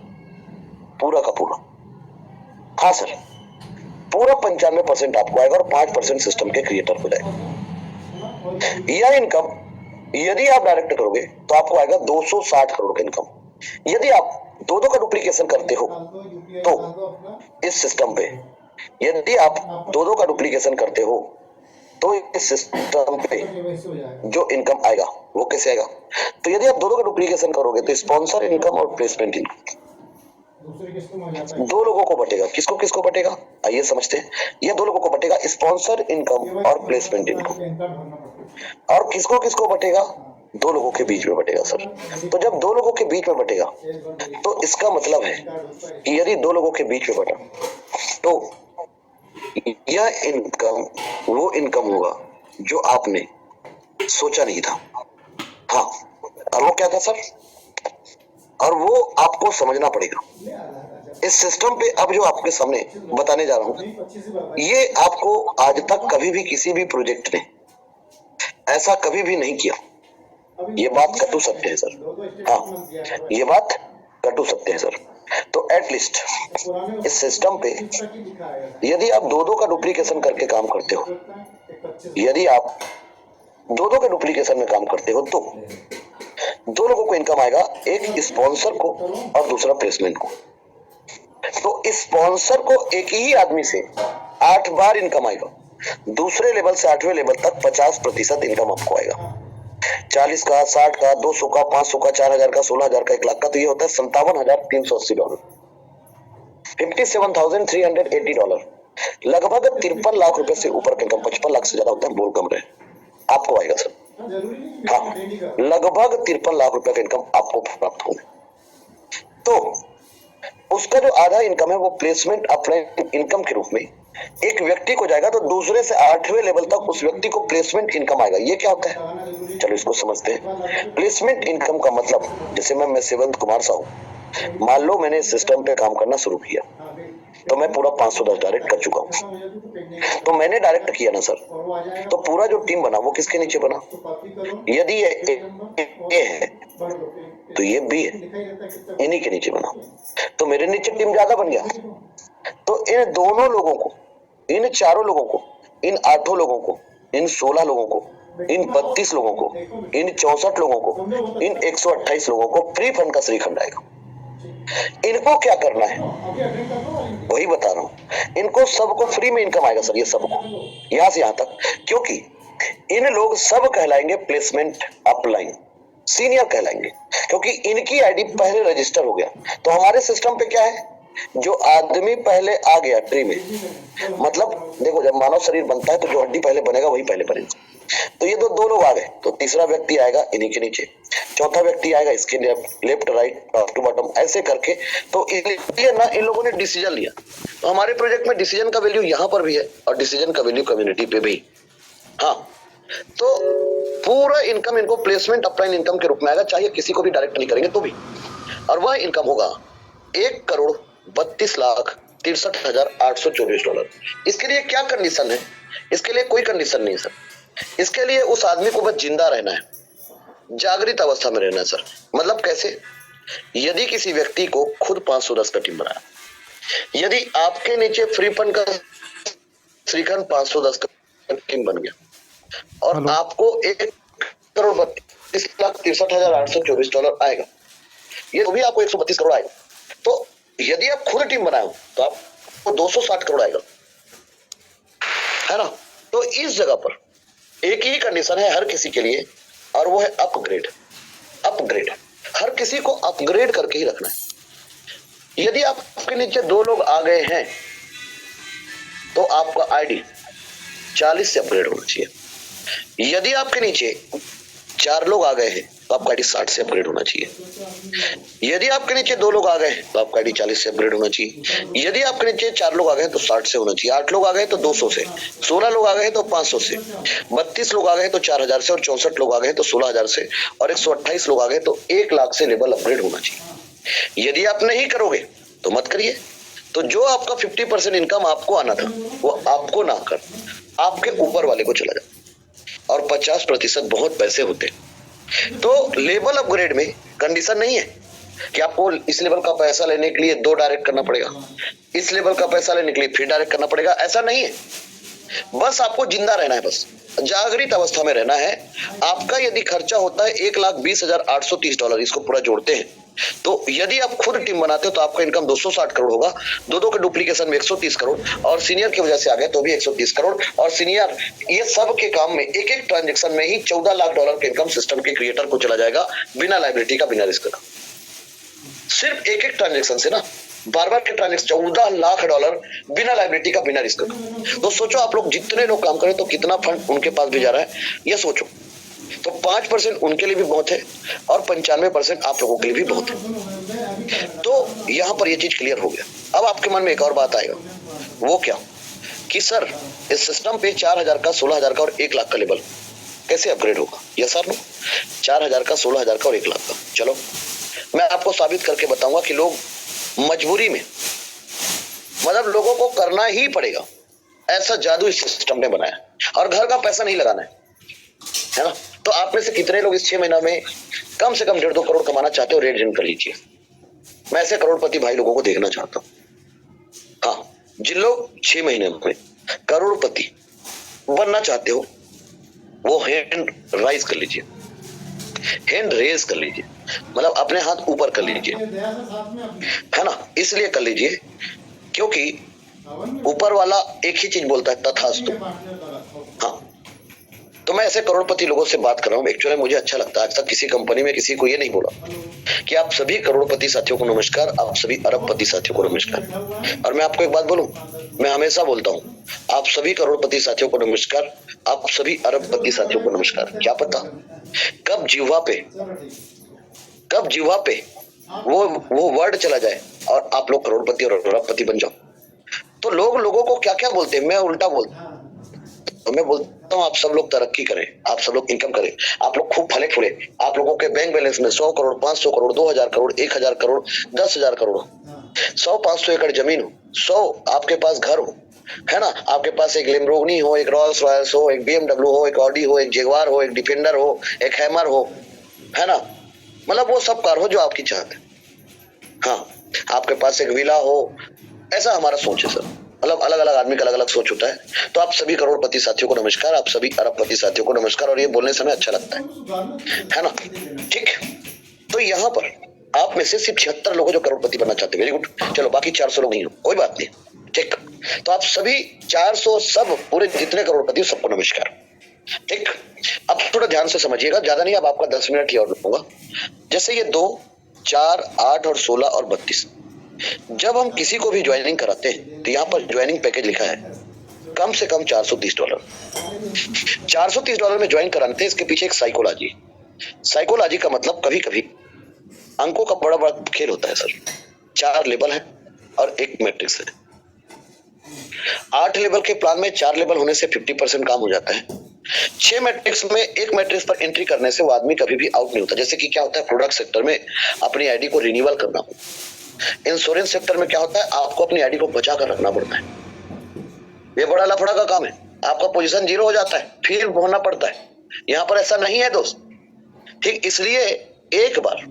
पूरा का पूरा। हाँ सर, पूरा 95% आपको आएगा और 5% सिस्टम के क्रिएटर को जाएगा। यह इनकम यदि आप डायरेक्ट करोगे तो आपको आएगा 260 करोड़ का इनकम। यदि आप 2 का डुप्लीकेशन करते हो तो इस सिस्टम पे, यदि आप 2 का डुप्लीकेशन करते हो तो इस सिस्टम पे जो इनकम आएगा वो कैसे आएगा? तो यदि आप 2 का डुप्लीकेशन करोगे तो स्पॉन्सर इनकम और प्लेसमेंट इनकम 2 लोगों को बटेगा। किसको किसको बटेगा, आइए समझते हैं। ये 2 लोगों को बटेगा, स्पॉन्सर इनकम और प्लेसमेंट इनकम। और किसको किसको बटेगा? 2 लोगों के बीच में बटेगा सर। तो जब 2 लोगों के बीच में बटेगा तो इसका मतलब है कि यदि 2 लोगों के बीच में बटा तो यह इनकम वो इनकम होगा जो आपने सोचा नहीं था। हाँ, और वो क्या था सर? और वो आपको समझना पड़ेगा। इस सिस्टम पे अब जो आपके सामने बताने जा रहा हूं, ये आपको आज तक कभी भी किसी भी प्रोजेक्ट ने ऐसा कभी भी नहीं किया ये बात कटु सत्य है सर। हाँ, ये बात कटु सत्य है सर। तो एटलीस्ट इस सिस्टम पे यदि आप दो का डुप्लीकेशन करके काम करते हो, यदि आप दो के डुप्लीकेशन में काम करते हो, तो दो लोगों को इनकम आएगा, एक स्पॉन्सर को और दूसरा प्लेसमेंट को। तो स्पॉन्सर को एक ही आदमी से 8 बार इनकम आएगा, दूसरे लेवल से 8वें लेवल तक 50% इनकम आपको आएगा। 40 का, 60 का, 200 का, 500 का, 4000 का, 16000 का, 1 लाख का, तो ये होता है $57,380, $57,380, लगभग 53 लाख रुपए से ऊपर का इनकम। 55 लाख से ज्यादा होता है, बोल कम रहे, आपको आएगा सर। हाँ, लगभग 53 लाख रुपए का इनकम आपको प्राप्त होगा। तो उसका जो आधा इनकम है वो प्लेसमेंट अपलाइन इनकम के रूप में एक व्यक्ति को जाएगा, तो दूसरे से 8वें लेवल तक उस व्यक्ति को प्लेसमेंट इनकम आएगा। ये क्या होता है, चलो इसको समझते हैं। प्लेसमेंट इनकम का मतलब, जैसे मैं सेवंत कुमार साहू, मान लो मैंने सिस्टम पे काम करना शुरू किया, तो मैं पूरा 510 डायरेक्ट कर चुका हूँ। तो मैंने डायरेक्ट किया ना सर, तो पूरा जो टीम बना वो किसके नीचे बना? यदि ये ए है तो ये बी है, इन्हीं के नीचे बना। तो मेरे नीचे टीम ज्यादा बन गया। तो इन दोनों लोगों को, इन चारों लोगों को, इन 8 लोगों को, इन 16 लोगों को, इन 32 लोगों को, इन 64 लोगों को, इन 128 लोगों को फ्री फंड का श्रीखंड आएगा। इनको क्या करना है वही बता रहा हूं। इनको सबको फ्री में इनकम आएगा सर, ये सबको, यहां से यहां तक, क्योंकि इन लोग सब कहलाएंगे प्लेसमेंट अपलाइन, सीनियर कहलाएंगे, क्योंकि इनकी आईडी पहले रजिस्टर हो गया। तो हमारे सिस्टम पे क्या है, जो आदमी पहले आ गया ट्री में, मतलब देखो जब मानव शरीर बनता है तो जो हड्डी पहले बनेगा वही पहले बनेगा। तो ये दो लोग आ गए, तो तीसरा व्यक्ति आएगा इन्हीं के नीचे, चौथा व्यक्ति आएगा इसके left right top to bottom, ऐसे करके। तो इसलिए ना इन लोगों ने डिसीजन लिया। तो हमारे प्रोजेक्ट में डिसीजन का वैल्यू यहाँ पर भी है और डिसीजन का वैल्यू कम्युनिटी पे भी। हाँ, तो पूरा इनकम इनको प्लेसमेंट अपलाइन इनकम के रूप में आएगा, चाहे किसी को भी डायरेक्ट नहीं करेंगे तो भी। और वह इनकम होगा $1,32,63,824। इसके लिए क्या कंडीशन है? इसके लिए कोई कंडीशन नहीं है सर। इसके लिए उस आदमी को बस जिंदा रहना है, जागृत अवस्था में रहना है सर। मतलब कैसे? यदि किसी व्यक्ति को खुद 510 का टीम बनाया, यदि आपके नीचे फ्री फंड का श्रीखंड 510 का टीम बन गया और आपको $1,32,63,824 आएगा, ये तो भी आपको 132 करोड़ आएगा। तो यदि आप खुद टीम बनाए हो तो आपको 260 करोड़ आएगा, है ना? तो इस जगह पर एक ही कंडीशन है हर किसी के लिए, और वो है अपग्रेड। अपग्रेड, हर किसी को अपग्रेड करके ही रखना है। यदि आपके नीचे 2 लोग आ गए हैं तो आपका आईडी 40 से अपग्रेड होना चाहिए। यदि आपके नीचे 4 लोग आ गए हैं तो आपका आईडी 60 से अपग्रेड होना चाहिए। यदि आपके नीचे 2 लोग आ गए तो आपका आईडी 40 से अपग्रेड होना चाहिए। यदि आपके नीचे 4 लोग आ गए तो 60 से होना चाहिए। 8 लोग आ गए तो 200 से, 16 लोग आ गए तो 500 से, 32 लोग आ गए तो 4000 से, और 64 लोग आ गए तो 16000 से, और 128 लोग आ गए तो 1 लाख से लेवल अपग्रेड होना चाहिए। यदि आप नहीं करोगे तो मत करिए। तो जो आपका 50% इनकम आपको आना था वो आपको ना कर, आपके ऊपर वाले को चला जाए, और 50% बहुत पैसे होते हैं। तो लेवल अपग्रेड में कंडीशन नहीं है कि आपको इस लेवल का पैसा लेने के लिए 2 डायरेक्ट करना पड़ेगा, इस लेवल का पैसा लेने के लिए फिर डायरेक्ट करना पड़ेगा, ऐसा नहीं है। बस आपको जिंदा रहना है, बस जागृत अवस्था में रहना है। आपका यदि खर्चा होता है $1,20,830, इसको पूरा जोड़ते हैं, तो यदि आप खुद टीम बनाते हो तो आपका इनकम 260 करोड़ होगा। 2 के डुप्लीकेशन में 130 करोड़, और सीनियर की वजह से आ गए तो भी 130 करोड़, और सीनियर ये सब के काम में एक ट्रांजेक्शन में ही $14 लाख के इनकम सिस्टम के क्रिएटर को चला जाएगा, बिना लायबिलिटी का, बिना रिस्क का। सिर्फ एक ट्रांजेक्शन से ना, बार-बार के ट्रांजेक्शन $14 लाख बिना लायबिलिटी का, बिना रिस्क का। तो सोचो आप लोग जितने लोग काम करें तो कितना फंड उनके पास भी जा रहा है, ये सोचो। तो 5% उनके लिए भी बहुत है और 95% आप लोगों के लिए भी बहुत है। तो यहां पर ये चीज क्लियर हो गया। अब आपके मन में एक और बात आएगा, वो क्या कि सर इस सिस्टम पे 4000 का, 16000 का और 1 लाख का लेवल कैसे अपग्रेड होगा? यस सर नो, 4000 का, 16000 का और 1 लाख का। चलो मैं आपको साबित करके बताऊंगा कि लोग मजबूरी में, मतलब लोगों को करना ही पड़ेगा, ऐसा जादू इस सिस्टम ने बनाया। और घर का पैसा नहीं लगाना है ना, तो आप में से कितने लोग इस 6 महीना में कम से कम 1.5-2 करोड़ कमाना चाहते हो? रेड ज्वाइन कर लीजिए। मैं ऐसे करोड़पति भाई लोगों को देखना चाहता हूँ। हाँ, जिन लोग 6 महीने में करोड़पति बनना चाहते हो वो हैंड राइज कर लीजिए, हैंड रेज कर लीजिए, मतलब अपने हाथ ऊपर कर लीजिए, है ना। इसलिए कर लीजिए क्योंकि ऊपर वाला एक ही चीज बोलता है, तथास्तु। हाँ, तो मैं ऐसे करोड़पति लोगों से बात कर रहा हूँ। एक्चुअली मुझे अच्छा लगता है, आज तक किसी कंपनी में किसी को ये नहीं बोला कि आप सभी करोड़पति साथियों को नमस्कार, आप सभी अरबपति साथियों को नमस्कार। और मैं आपको एक बात बोलूं, मैं हमेशा बोलता हूँ, आप सभी करोड़पति साथियों को नमस्कार, आप सभी अरबपति साथियों को नमस्कार। क्या पता कब जीवा पे वो वर्ड चला जाए और आप लोग करोड़पति और अरबपति बन जाओ। तो लोगों को क्या क्या बोलते हैं, मैं उल्टा बोलता हूँ। तो मैं बोलता हूँ आप सब लोग तरक्की करें, आप सब लोग इनकम करें, आप लोग खूब फले फूले, आप लोगों के बैंक बैलेंस में 100 करोड़, 500 करोड़, 2000 करोड़, 1000 करोड़, 10,000 करोड़, 100-500 एकड़ जमीन हो, 100 आपके पास घर हो, है ना। आपके पास एक लैम्बोर्गिनी हो, एक रॉल्स रॉयल्स हो, एक BMW हो, एक ऑडी हो, एक जगुआर हो, एक डिफेंडर हो, एक हैमर हो, है ना। मतलब वो सब कार हो जो आपकी चाहत है। हाँ, आपके पास एक विला हो, ऐसा हमारा सोच है सर। मतलब अलग अलग आदमी का अलग अलग सोच होता है। तो आप सभी करोड़पति साथियों को नमस्कार, आप सभी अरबपति साथियों को नमस्कार। और ये बोलने से हमें अच्छा लगता है ना। ठीक, तो यहाँ पर आप में से सिर्फ 76 लोग जो करोड़पति बनना चाहते हैं, वेरी गुड। चलो बाकी 400 लोग नहीं हो, कोई बात नहीं, ठीक। तो आप सभी 400 सब पूरे जितने करोड़पति सबको नमस्कार, ठीक। अब थोड़ा ध्यान से समझिएगा, ज्यादा नहीं, अब आपका 10 मिनट ही और लूंगा। जैसे ये 2, 4, 8 और 16 और 32, जब हम किसी को भी ज्वाइनिंग कराते हैं तो यहाँ पर ज्वाइनिंग पैकेज लिखा है कम से कम $430। $430 में ज्वाइन कराते हैं। इसके पीछे एक साइकोलॉजी का मतलब कभी कभी अंकों का बड़ा बड़ा खेल होता है सर। 4 लेवल है और 1 मैट्रिक्स है। 8 लेवल के प्लान में 4 लेवल होने से 50% काम हो जाता है। 6 मैट्रिक्स में 1 मैट्रिक्स पर एंट्री करने से वो आदमी कभी भी आउट नहीं होता। जैसे कि क्या होता है, प्रोडक्ट सेक्टर में अपनी आईडी को रिन्यूअल करना हो, इंश्योरेंस सेक्टर में क्या होता है, आपको अपनी आईडी को बचा कर रखना पड़ता है। ये बड़ा लफड़ा का काम है, आपका पोजीशन 0 हो जाता है, फिर होना पड़ता है। यहाँ पर ऐसा नहीं है दोस्त, ठीक। इसलिए एक बार,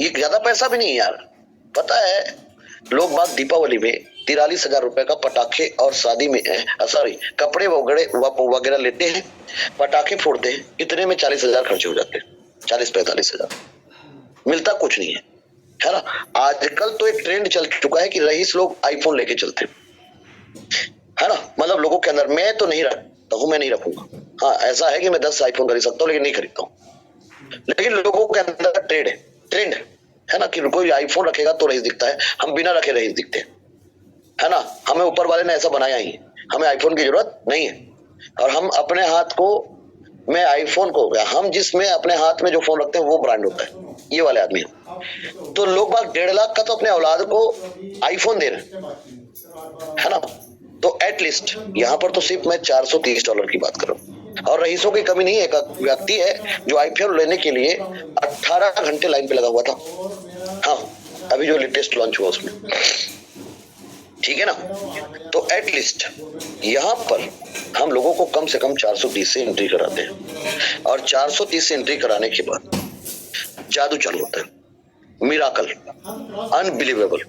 ये ज्यादा पैसा भी नहीं है यार, पता है लोग बात दीपावली में 43,000 रुपए का पटाखे और शादी में कपड़े वगैरह लेते हैं, पटाखे फोड़ते हैं, इतने में 40,000 खर्चे हो जाते हैं, 40-45,000, मिलता कुछ नहीं है ना। आजकल तो एक ट्रेंड चल चुका है कि रईस लोग आईफोन लेके चलते है ना। मतलब लोगों के अंदर, मैं तो नहीं रखता हूं, मैं नहीं रखूंगा। हाँ, ऐसा है कि मैं 10 आईफोन खरीद सकता हूँ लेकिन नहीं खरीदता हूँ। लेकिन लोगों के अंदर ट्रेंड है ना कि कोई आईफोन रखेगा तो रईस दिखता है, हम बिना रखे रईस दिखते हैं, है ना। हमें ऊपर वाले ने ऐसा बनाया ही है, हमें आईफोन की जरूरत नहीं है। और हम अपने हाथ को, मैं आईफोन को हो गया, हम जिसमें अपने हाथ में जो फोन रखते हैं वो ब्रांड होता है, ये वाले आदमी है। तो लोग बाग 1.5 लाख का तो अपने औलाद को आईफोन दे रहे है ना। तो एटलीस्ट यहाँ पर तो सिर्फ मैं $430 की बात कर रहा हूँ। और रईसों की कमी नहीं है। एक व्यक्ति है जो आईफोन लेने के लिए 18 घंटे लाइन पे लगा हुआ था। हाँ, अभी जो लेटेस्ट लॉन्च हुआ उसमें, ठीक है ना। तो एटलीस्ट यहाँ पर हम लोगों को कम से कम 430 से एंट्री कराते हैं। और 430 से एंट्री कराने के बाद जादू चालू होता है, मिराकल, अनबिलीवेबल,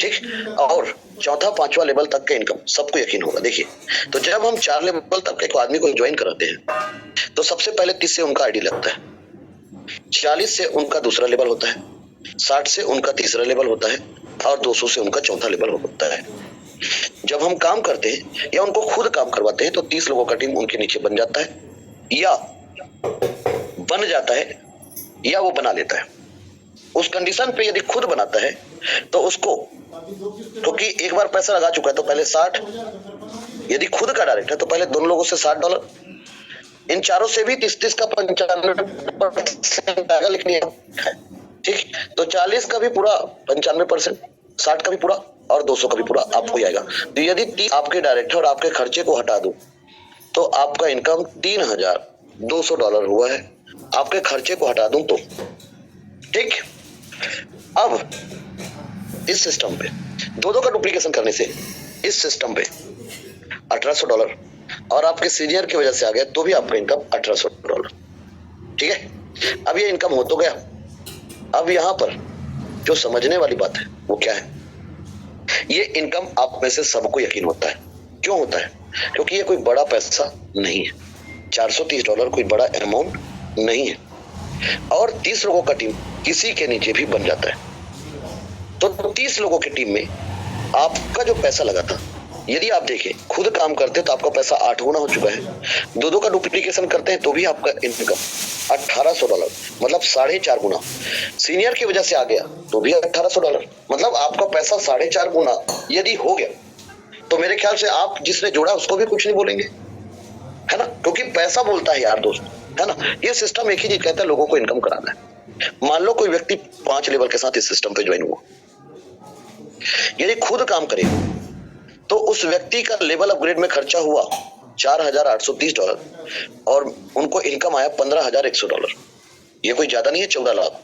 ठीक। और 4था-5वां लेवल तक का इनकम सबको यकीन होगा। देखिए, तो जब हम 4 लेवल तक के आदमी को ज्वाइन कराते हैं तो सबसे पहले 30 से उनका आईडी लगता है, 40 से उनका दूसरा लेवल होता है, 60 से उनका तीसरा लेवल होता है और 200 से उनका चौथा लेवल होता है। जब हम काम करते हैं या उनको खुद काम करवाते हैं तो 30 लोगों का टीम उनके नीचे बन जाता है, या बन जाता है या वो बना लेता है। उस कंडीशन पे यदि खुद बनाता है तो उसको, क्योंकि एक बार पैसा लगा चुका है तो पहले 60, यदि खुद का डायरेक्ट है तो पहले दोनों लोगों से $60, इन चारों से भी 30 का 95% लिखनी है, ठीक। तो 40 का भी पूरा 95%, 60 का भी पूरा और 200 का भी पूरा आपको ही आएगा। तो यदि 30 आपके डायरेक्टर और आपके खर्चे को हटा दो तो आपका इनकम $3,200 हुआ है। आपके खर्चे को हटा दूं तो, ठीक। अब इस सिस्टम पे दो का डुप्लीकेशन करने से इस सिस्टम पे $1,800 और आपके सीनियर की वजह से आ गया तो भी आपका इनकम $1,800। ठीक है, अब ये इनकम हो तो गया। अब यहाँ पर जो समझने वाली बात है वो क्या है, ये इनकम आप में से सबको यकीन होता है। क्यों होता है? क्योंकि ये कोई बड़ा पैसा नहीं है। $430 कोई बड़ा अमाउंट नहीं है, और 30 लोगों का टीम किसी के नीचे भी बन जाता है। तो 30 लोगों की टीम में आपका जो पैसा लगा था, यदि आप देखें खुद काम करते तो आपका पैसा 8 गुना हो चुका है। दो का डुप्लीकेशन करते हैं तो भी आपका इनकम $1800, मतलब 4.5 गुना। सीनियर की वजह से आ गया तो भी $1800, मतलब आपका पैसा 4.5 गुना यदि हो गया, तो मेरे ख्याल से आप जिसने जोड़ा उसको भी कुछ नहीं बोलेंगे, है ना, क्योंकि पैसा बोलता है यार दोस्त, है ना। ये सिस्टम एक ही चीज कहता है, लोगों को इनकम कराना है। मान लो कोई व्यक्ति 5 लेवल के साथ इस सिस्टम पे ज्वाइन हुआ, यदि खुद काम करे तो उस व्यक्ति का लेवल अपग्रेड में खर्चा हुआ $4830, और उनको इनकम आया $15100। ये कोई ज्यादा नहीं है, 14 लाख।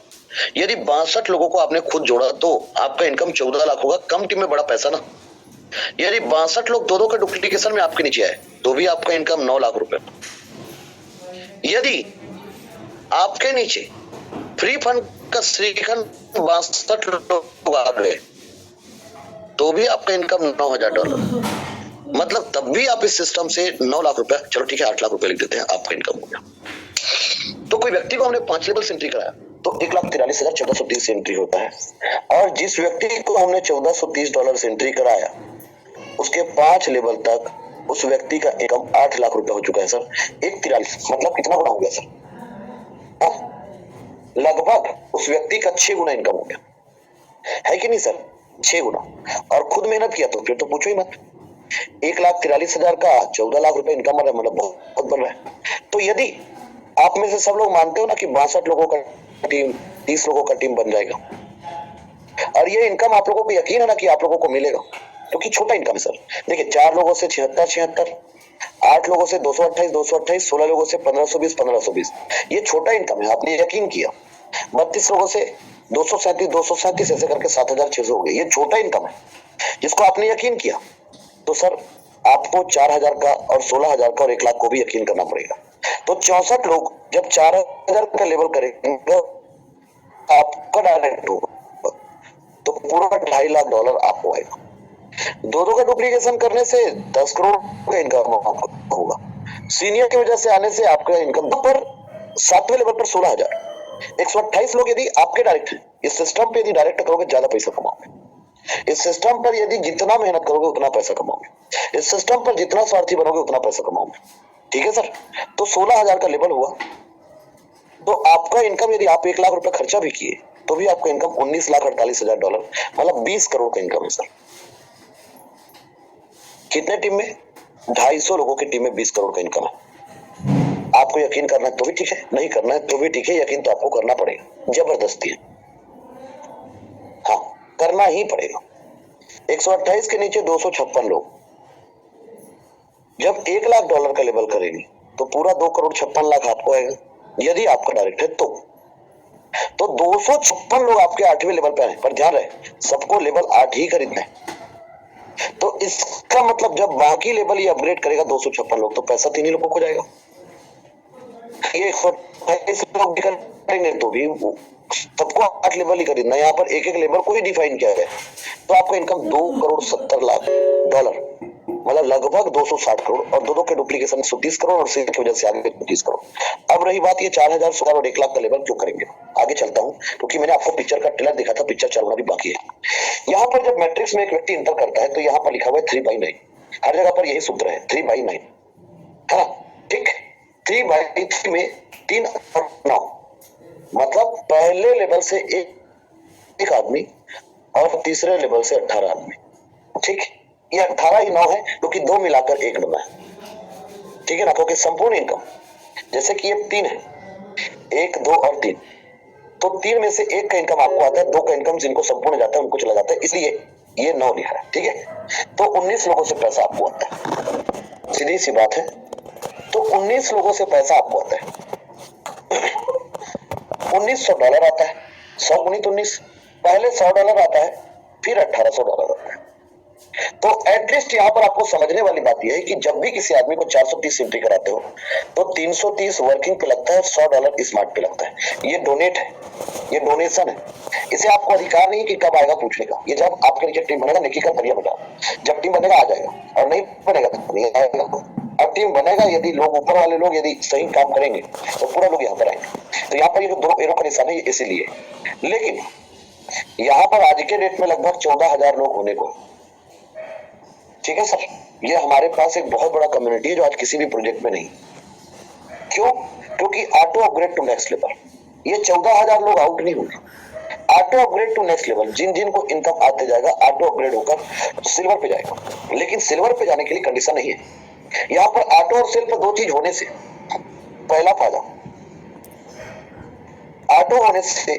यदि 62 लोगों को आपने खुद जोड़ा तो आपका इनकम 14 लाख होगा। कम टीम में बड़ा पैसा ना। यदि 62 लोग दो का डुप्लीकेशन में आपके नीचे आए तो भी आपका इनकम 9 लाख रुपए। यदि आपके नीचे फ्री फंड का श्रीखंड 62 लोग आ गए तो भी आपका इनकम $9000, मतलब तब भी आप इस सिस्टम से 9 लाख रुपए, चलो ठीक है 8 लाख रुपए लिख देते हैं, आपका इनकम हो गया। तो कोई व्यक्ति को हमने 5 लेवल से एंट्री कराया तो $1,43,1430 से एंट्री होता है, और जिस व्यक्ति को हमने $1430 से एंट्री कराया उसके 5 लेवल तक उस व्यक्ति का इनकम 8 लाख रुपए हो चुका है सर। 143 मतलब कितना गुना हो गया सर? लगभग उस व्यक्ति का 6 गुना इनकम हो गया, है कि नहीं सर? 6 गुना। और खुद मेहनत किया तो फिर तो पूछो ही मत। 1,43,000 का 14 लाख रुपए इनकम है, मतलब बहुत बन रहा है। तो यदि आप में से सब लोग मानते हो ना कि 62 लोगों का टीम 30 लोगों का टीम बन जाएगा, और ये इनकम आप लोगों को यकीन है ना कि आप लोगों को मिलेगा, क्योंकि छोटा इनकम है सर। देखिए 4 लोगों से 76, 8 लोगों से 228, 16 लोगों से 1520, ये छोटा इनकम है, आपने यकीन किया। 32 लोगों से 237 ऐसे करके 7600 हो गए, ये छोटा इनकम है जिसको आपने यकीन किया। तो सर आपको 4000 का और 16000 का और 1 लाख को भी यकीन करना पड़ेगा। तो 64 लोग जब 4000 का लेवल करेंगे आपका डायरेक्ट होगा तो पूरा $2.5 लाख आपको आएगा। दो का डुप्लीकेशन करने से 10 करोड़ का इनकम होगा। सीनियर की वजह से आने से आपका इनकम पर 7वें लेवल पर 16000। 128 लोग यदि आपके डायरेक्ट हैं, इस सिस्टम पे यदि डायरेक्ट करोगे ज्यादा पैसा कमाओगे। इस सिस्टम पर यदि जितना मेहनत करोगे उतना पैसा कमाओगे। इस सिस्टम पर जितना स्वार्थी बनोगे उतना पैसा कमाओगे। ठीक है सर। तो 16000 का लेवल हुआ तो आपका इनकम, यदि आप 1 लाख रुपए खर्चा भी किए तो भी आपका इनकम $19,48,000, मतलब 20 करोड़ का इनकम है सर। कितने टीम में? 250 लोगों की टीम में 20 करोड़ का इनकम है। आपको यकीन करना है तो भी ठीक है, नहीं करना है तो भी ठीक है, यकीन तो आपको करना पड़ेगा, जबरदस्ती है, हाँ करना ही पड़ेगा। 128 के नीचे 256 लोग जब $1 लाख का लेवल करेंगे तो पूरा 2,56,00,000 आपको आएगा, यदि आपका डायरेक्ट है तो 256 लोग आपके 8वें लेवल पे आए, पर ध्यान रहे सबको लेवल 8 ही खरीदना है। तो इसका मतलब जब बाकी लेवल ये अपग्रेड करेगा 256 लोग, तो पैसा 3 ही लोगों को जाएगा। ये 128 लोग भी करेंगे तो भी सबको 8 लेवल ही खरीदना है। यहाँ पर एक एक लेवल को ही डिफाइन किया है, तो आपका इनकम $2,70,00,000, मतलब लगभग 260 करोड़, और दो के डुप्लीकेशन 130 करोड़, और की वजह से आगे 30 करोड़। अब रही बात ये 4000 और 1 लाख का लेवल क्यों करेंगे, आगे चलता हूँ, क्योंकि मैंने आपको पिक्चर का ट्रेलर दिखा था, पिक्चर चलना भी बाकी है। यहाँ पर जब मैट्रिक्स में एक व्यक्ति इंटर करता है तो यहाँ पर लिखा हुआ है 3/9, हर जगह पर यही सूत्र है 3/9, है ना, ठीक। 3/3 में 3 और 9, मतलब पहले लेवल से एक आदमी और तीसरे लेवल से 18 आदमी, ठीक। ये 18 ही 9 है क्योंकि 2 मिलाकर 1 बना है, ठीक है ना, क्योंकि संपूर्ण इनकम जैसे कि ये 3 है, 1, 2 और 3, तो 3 में से 1 का इनकम आपको आता है, 2 का इनकम जिनको संपूर्ण जाता है उनको चला जाता है, इसलिए ये 9 लिखा है, ठीक है। तो 19 लोगों से पैसा आपको आता है, सीधी सी बात है। तो 19 लोगों से पैसा आपको आता है, $1900 आता है, 100 गुणित 19, पहले $100 आता है, फिर $1800 आता है, तो एटलीस्ट यहाँ पर आपको समझने वाली बात यह है कि जब भी किसी आदमी को 430 एंट्री कराते हो तो 330 वर्किंग पे लगता है, $100 स्मार्ट पे लगता है। ये डोनेट है, ये डोनेशन है। इसे आपको अधिकार नहीं कि कब आएगा पूछने का। ये जब आपके नीचे टीम बनेगा, नेकी का जरिया बजाओ। जब टीम बनेगा आ जाएगा, और नहीं बनेगा तो नहीं आएगा। अब टीम बनेगा, यदि लोग ऊपर वाले लोग यदि सही काम करेंगे तो पूरा लोग यहाँ पर आएंगे। तो यहाँ पर ये जो 2 एरो का निशान है इसीलिए। लेकिन यहाँ पर आज के डेट में लगभग 14,000 लोग होने को, ठीक है सर, ये हमारे पास एक बहुत बड़ा कम्युनिटी है जो आज किसी भी प्रोजेक्ट में नहीं। क्यों? क्योंकि auto upgrade to next level, ये 14,000 लोग आउट नहीं होंगे। Auto upgrade to next level, जिन जिन को इनकम आते जाएगा ऑटो अपग्रेड होकर तो सिल्वर पे जाएगा। लेकिन सिल्वर पे जाने के लिए कंडीशन नहीं है। यहाँ पर ऑटो और सिल्वर 2 चीज होने से पहला फायदा, ऑटो होने से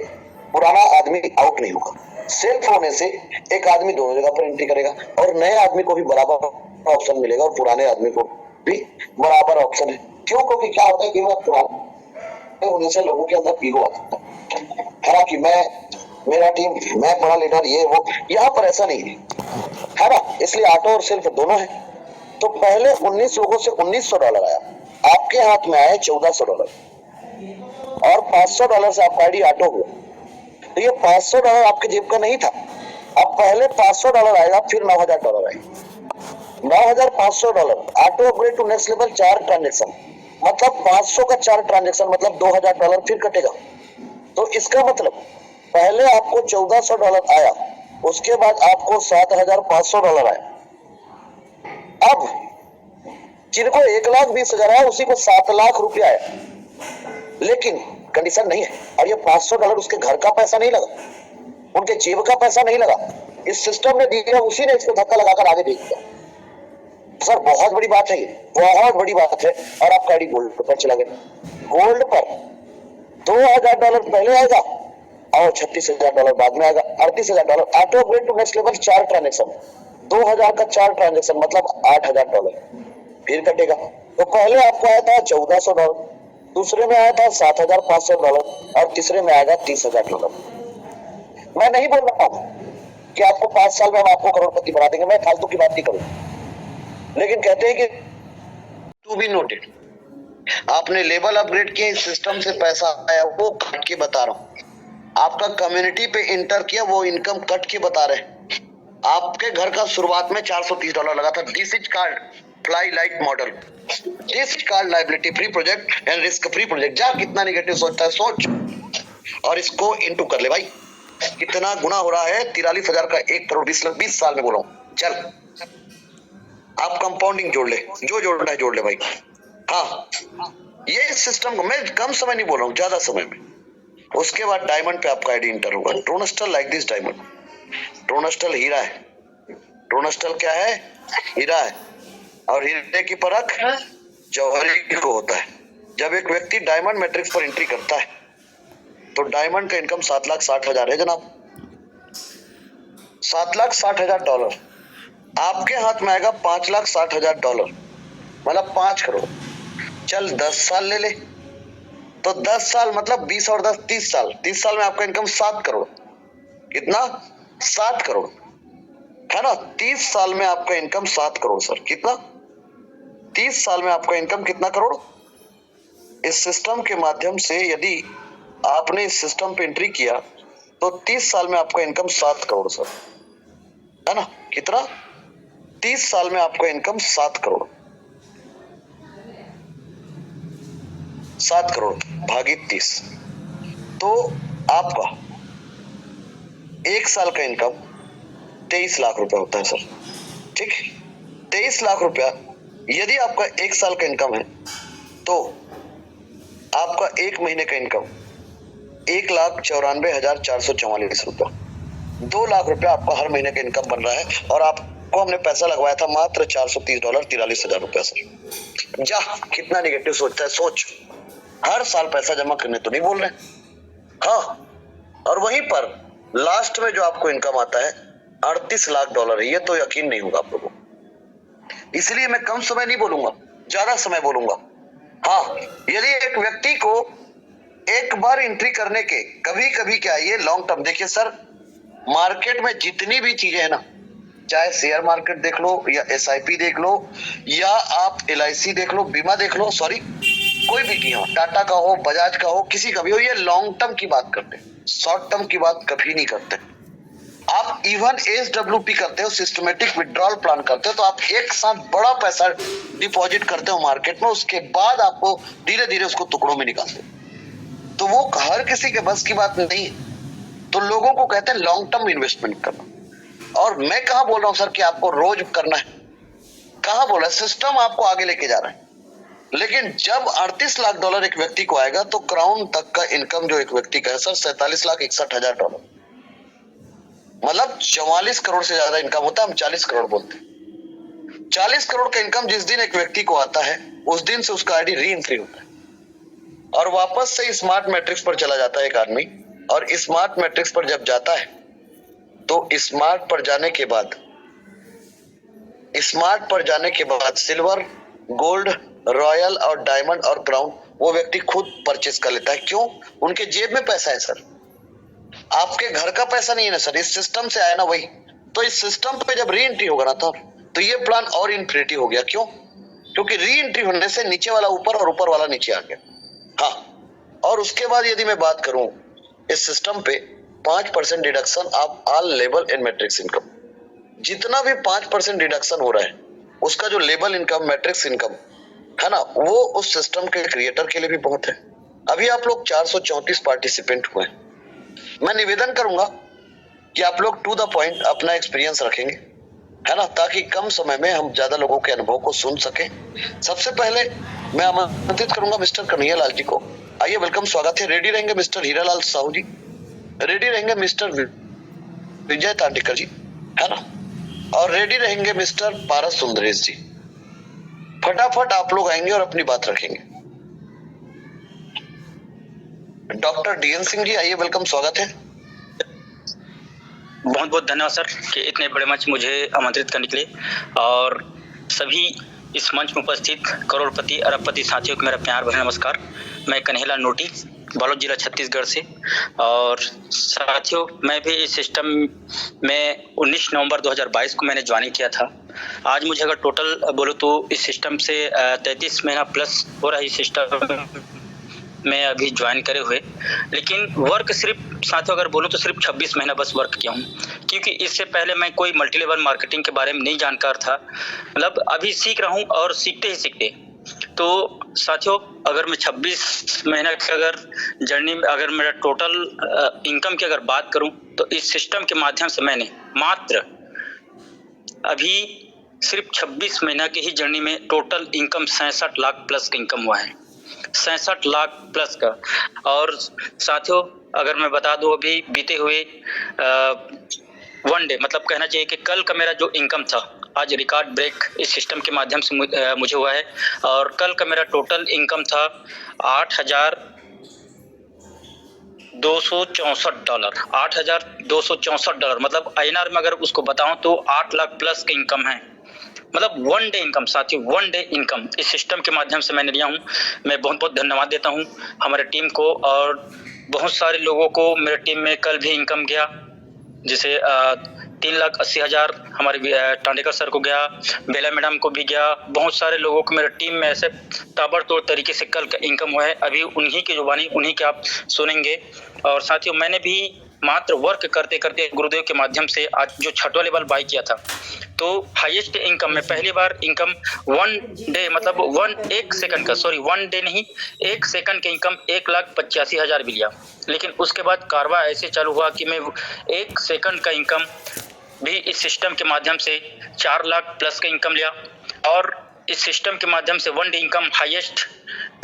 पुराना आदमी आउट नहीं होगा, सेल्फ होने से एक आदमी दोनों जगह पर एंट्री करेगा और नए आदमी को भी बराबर ऑप्शन मिलेगा और पुराने आदमी को भी बराबर ऑप्शन है। क्यों? क्योंकि क्या होता है कि वो पुराने होने से लोगों के अंदर ईगो आता है ना, कि मेरा टीम, मैं बड़ा लीडर, ये वो। यहाँ पर ऐसा नहीं है ना, इसलिए ऑटो और सेल्फ दोनों है। तो पहले 19 लोगों से $1,900 आया, आपके हाथ में आए $1,400 और $500 से आपका आईडी ऑटो हुआ। तो ये $500 आपके जेब का नहीं था। अब पहले $500 आएगा, फिर $9,000 आएगा। $9,500 auto upgrade to next level, 4 transaction मतलब 500 का 4 ट्रांजेक्शन मतलब $2,000 फिर कटेगा। तो इसका मतलब पहले आपको $1,400 आया, उसके बाद आपको $7,500 आया। अब जिनको 1,20,000 आया उसी को 7 लाख रुपया आया। लेकिन कंडीशन नहीं है, और ये $500 उसके घर का पैसा नहीं लगा, उनके जेब का पैसा नहीं लगा, इस सिस्टम ने दिया, उसी ने इसको धक्का लगाकर आगे भेज दिया। सर बहुत बड़ी बात है, ये बहुत बड़ी बात है। और आपका आईडी गोल्ड पर चला गया। गोल्ड पर $2,000 पहले आएगा और $36,000 बाद में आएगा। $38,000 auto upgrade to next level, 4 transaction, 2,000 का 4 ट्रांजेक्शन मतलब $8,000 फिर कटेगा। तो पहले आपको आया था $1,400, दूसरे में आया था $7,500 और तीसरे में आएगा $30,000। मैं नहीं बोल रहा हूं कि आपको 5 साल में हम आपको करोड़पति बना देंगे, मैं फालतू की बात नहीं करूं, लेकिन कहते हैं कि टू बी नोटेड, आपने लेवल अपग्रेड किया, इस सिस्टम से पैसा आया, वो काट के बता रहा हूं। आपका कम्युनिटी पे इंटर किया, वो इनकम कट के बता रहे हैं। आपके घर का शुरुआत में $430 लगा था। This is called fly light model, this is called liability free project and risk free project. जा कितना निगेटिव सोचता है सोच, और इसको इनटू कर ले भाई। कितना गुना हो रहा है? 43,000 का 1 करोड़ 20 साल में बोला हूं। चल आप कंपाउंडिंग जोड़ ले, जो जोड़ना है जोड़ ले भाई। हाँ, ये सिस्टम को मैं कम समय नहीं बोल रहा हूँ, ज्यादा समय में। उसके बाद डायमंड पे आपका आईडी इंटर होगा। ट्रोनस्टल लाइक दिस डायमंड, ट्रोनस्टल हीरा है। ट्रोनस्टल क्या है? हीरा है। और हीरे की परख जौहरी को होता है। जब एक व्यक्ति डायमंड मैट्रिक्स पर एंट्री करता है तो डायमंड का इनकम $7,60,000 है जनाब। $7,60,000 आपके हाथ में आएगा। $5,60,000 मतलब 5 करोड़। चल 10 साल ले ले तो 10 साल मतलब 20 और 10 30 साल। 30 साल में आपका इनकम 7 करोड़। कितना? 7 करोड़ है ना। 30 साल में आपका इनकम 7 करोड़ सर। कितना? 30 साल में आपका इनकम कितना करोड़? इस सिस्टम के माध्यम से यदि आपने इस सिस्टम पे एंट्री किया तो 30 साल में आपका इनकम 7 करोड़ सर, है ना। कितना? 30 साल में आपका इनकम 7 करोड़। 7 करोड़ भागित 30 तो आपका 1 साल का इनकम 23 लाख रुपया होता है सर। ठीक, 23 लाख रुपया यदि आपका 1 साल का इनकम है तो आपका 1 महीने का इनकम 1,94,444 रुपया। 2 लाख रुपया आपका हर महीने का इनकम बन रहा है। और आपको हमने पैसा लगवाया था मात्र $430, 43,000 रुपया सर। जा कितना निगेटिव सोचता है सोच। हर साल पैसा जमा करने तो नहीं बोल रहे। हाँ, और वहीं पर लास्ट में जो आपको इनकम आता है $38 लाख है। ये तो यकीन नहीं होगा आप लोगों को। इसलिए मैं कम समय नहीं बोलूंगा, ज्यादा समय बोलूंगा। हाँ, यदि एक व्यक्ति को एक बार एंट्री करने के कभी कभी क्या, ये लॉन्ग टर्म देखिए सर, मार्केट में जितनी भी चीजें है ना, चाहे शेयर मार्केट देख लो या SIP देख लो या आप LIC देख लो, बीमा देख लो, सॉरी कोई भी की हो, टाटा का हो, बजाज का हो, किसी का भी हो, ये लॉन्ग टर्म की बात करते हैं, शॉर्ट टर्म की बात कभी नहीं करते। आप इवन SWP करते हो, सिस्टमेटिक विड्रॉल प्लान करते हो, तो आप एक साथ बड़ा पैसा डिपॉजिट करते हो मार्केट में, उसके बाद आपको धीरे धीरे उसको टुकड़ों में निकालते हो। तो वो हर किसी के बस की बात नहीं है। तो लोगों को कहते हैं लॉन्ग टर्म इन्वेस्टमेंट करना। और मैं कहाँ बोल रहा हूँ सर कि आपको रोज करना है, कहाँ बोला, सिस्टम आपको आगे लेके जा रहा है। लेकिन जब $38 लाख एक व्यक्ति को आएगा तो क्राउन तक का इनकम जो एक व्यक्ति का है सर $47,61,000, मतलब 44 करोड़ से ज्यादा इनकम होता है। हम 40 करोड़ बोलते हैं। 40 करोड़ का इनकम जिस दिन एक व्यक्ति को आता है उस दिन से उसका आईडी री एंट्री होता है और वापस से स्मार्ट मैट्रिक्स पर चला जाता है एक आदमी। और स्मार्ट मैट्रिक्स पर जब जाता है तो स्मार्ट पर जाने के बाद सिल्वर, गोल्ड, रॉयल और डायमंड और क्राउन वो व्यक्ति खुद परचेस कर लेता है। क्यों? उनके जेब में पैसा है सर, आपके घर का पैसा नहीं है ना सर, इस सिस्टम से आया ना वही। तो इस सिस्टम पे जब री एंट्री होगा ना तो ये प्लान और इन्फिनिटी हो गया। क्यों? क्योंकि री एंट्री होने से नीचे वाला ऊपर और ऊपर वाला नीचे आ गया। हाँ, और उसके बाद यदि मैं बात करूं इस सिस्टम पे 5% deduction of all label and matrix income, जितना भी 5% डिडक्शन हो रहा है उसका जो लेबल इनकम, मैट्रिक्स इनकम है ना, वो उस सिस्टम के क्रिएटर के लिए भी बहुत है। अभी आप लोग 434 पार्टिसिपेंट हुए हैं। मैं निवेदन करूंगा कि आप लोग टू द पॉइंट अपना एक्सपीरियंस रखेंगे, है ना, ताकि कम समय में हम ज्यादा लोगों के अनुभव को सुन सकें। सबसे पहले मैं आमंत्रित करूंगा मिस्टर कन्हैया लाल जी को। आइए, वेलकम, स्वागत है। रेडी रहेंगे मिस्टर हीरालाल साहू जी, रेडी रहेंगे मिस्टर विजय तांडेकर जी, है ना, और रेडी रहेंगे मिस्टर पारस सुंदरेश जी। फटाफट आप लोग आएंगे और अपनी बात रखेंगे। डॉक्टर DN सिंह जी, आइए, वेलकम, स्वागत है। बहुत बहुत धन्यवाद सर कि इतने बड़े मंच मुझे आमंत्रित करने के लिए, और सभी इस मंच में उपस्थित करोड़पति अरबपति साथियों को मेरा प्यार भरा नमस्कार। मैं कन्हैयालाल नोटी, बालोद जिला छत्तीसगढ़ से। और साथियों, मैं भी इस सिस्टम में 19 नवंबर 2022 को मैंने ज्वाइनिंग किया था। आज मुझे अगर टोटल बोलो तो इस सिस्टम से 33 महीना प्लस हो रहा है इस सिस्टम मैं अभी ज्वाइन करे हुए। लेकिन वर्क सिर्फ साथियों अगर बोलूं तो सिर्फ 26 महीना बस वर्क किया हूं, क्योंकि इससे पहले मैं कोई मल्टी लेवल मार्केटिंग के बारे में नहीं जानकार था। मतलब अभी सीख रहा हूं और सीखते ही सीखते। तो साथियों, अगर मैं 26 महीना की अगर जर्नी में अगर मेरा टोटल इनकम की अगर बात करूं तो इस सिस्टम के माध्यम से मैंने मात्र अभी सिर्फ 26 महीना की ही जर्नी में टोटल इनकम 67 लाख प्लस का इनकम हुआ है, 67 लाख प्लस का। और साथियों, अगर मैं बता दूं अभी बीते हुए 1 डे, मतलब कहना चाहिए कि कल का मेरा जो इनकम था, आज रिकॉर्ड ब्रेक इस सिस्टम के माध्यम से मुझे हुआ है। और कल का मेरा टोटल इनकम था $8,264, $8,264, मतलब INR में अगर उसको बताऊं तो 8 लाख प्लस का इनकम है। मतलब 1 डे इनकम साथियों, 1 डे इनकम इस सिस्टम के माध्यम से मैंने लिया हूं। मैं बहुत बहुत धन्यवाद देता हूं हमारे टीम को, और बहुत सारे लोगों को मेरे टीम में कल भी इनकम गया, जैसे 3,80,000 हमारे टांडेकर सर को गया, बेला मैडम को भी गया। बहुत सारे लोगों को मेरे टीम में ऐसे ताबड़तोड़ तरीके से कल का इनकम हुआ है। अभी उन्हीं की जुबानी, उन्हीं के आप सुनेंगे। और साथियों, मैंने भी मात्र वर्क करते करते गुरुदेव के माध्यम से आज जो छठवां लेवल बाय किया था, तो हाईएस्ट इनकम में पहली बार इनकम 1 डे, मतलब 1 सेकंड का, सॉरी 1 डे नहीं, 1 सेकंड के इनकम 1,85,000 भी लिया। लेकिन उसके बाद कारवा ऐसे चालू हुआ कि मैं 1 सेकंड का इनकम भी इस सिस्टम के माध्यम से 4 लाख प्लस का इनकम लिया। और इस सिस्टम के माध्यम से 1 डे इनकम हाईएस्ट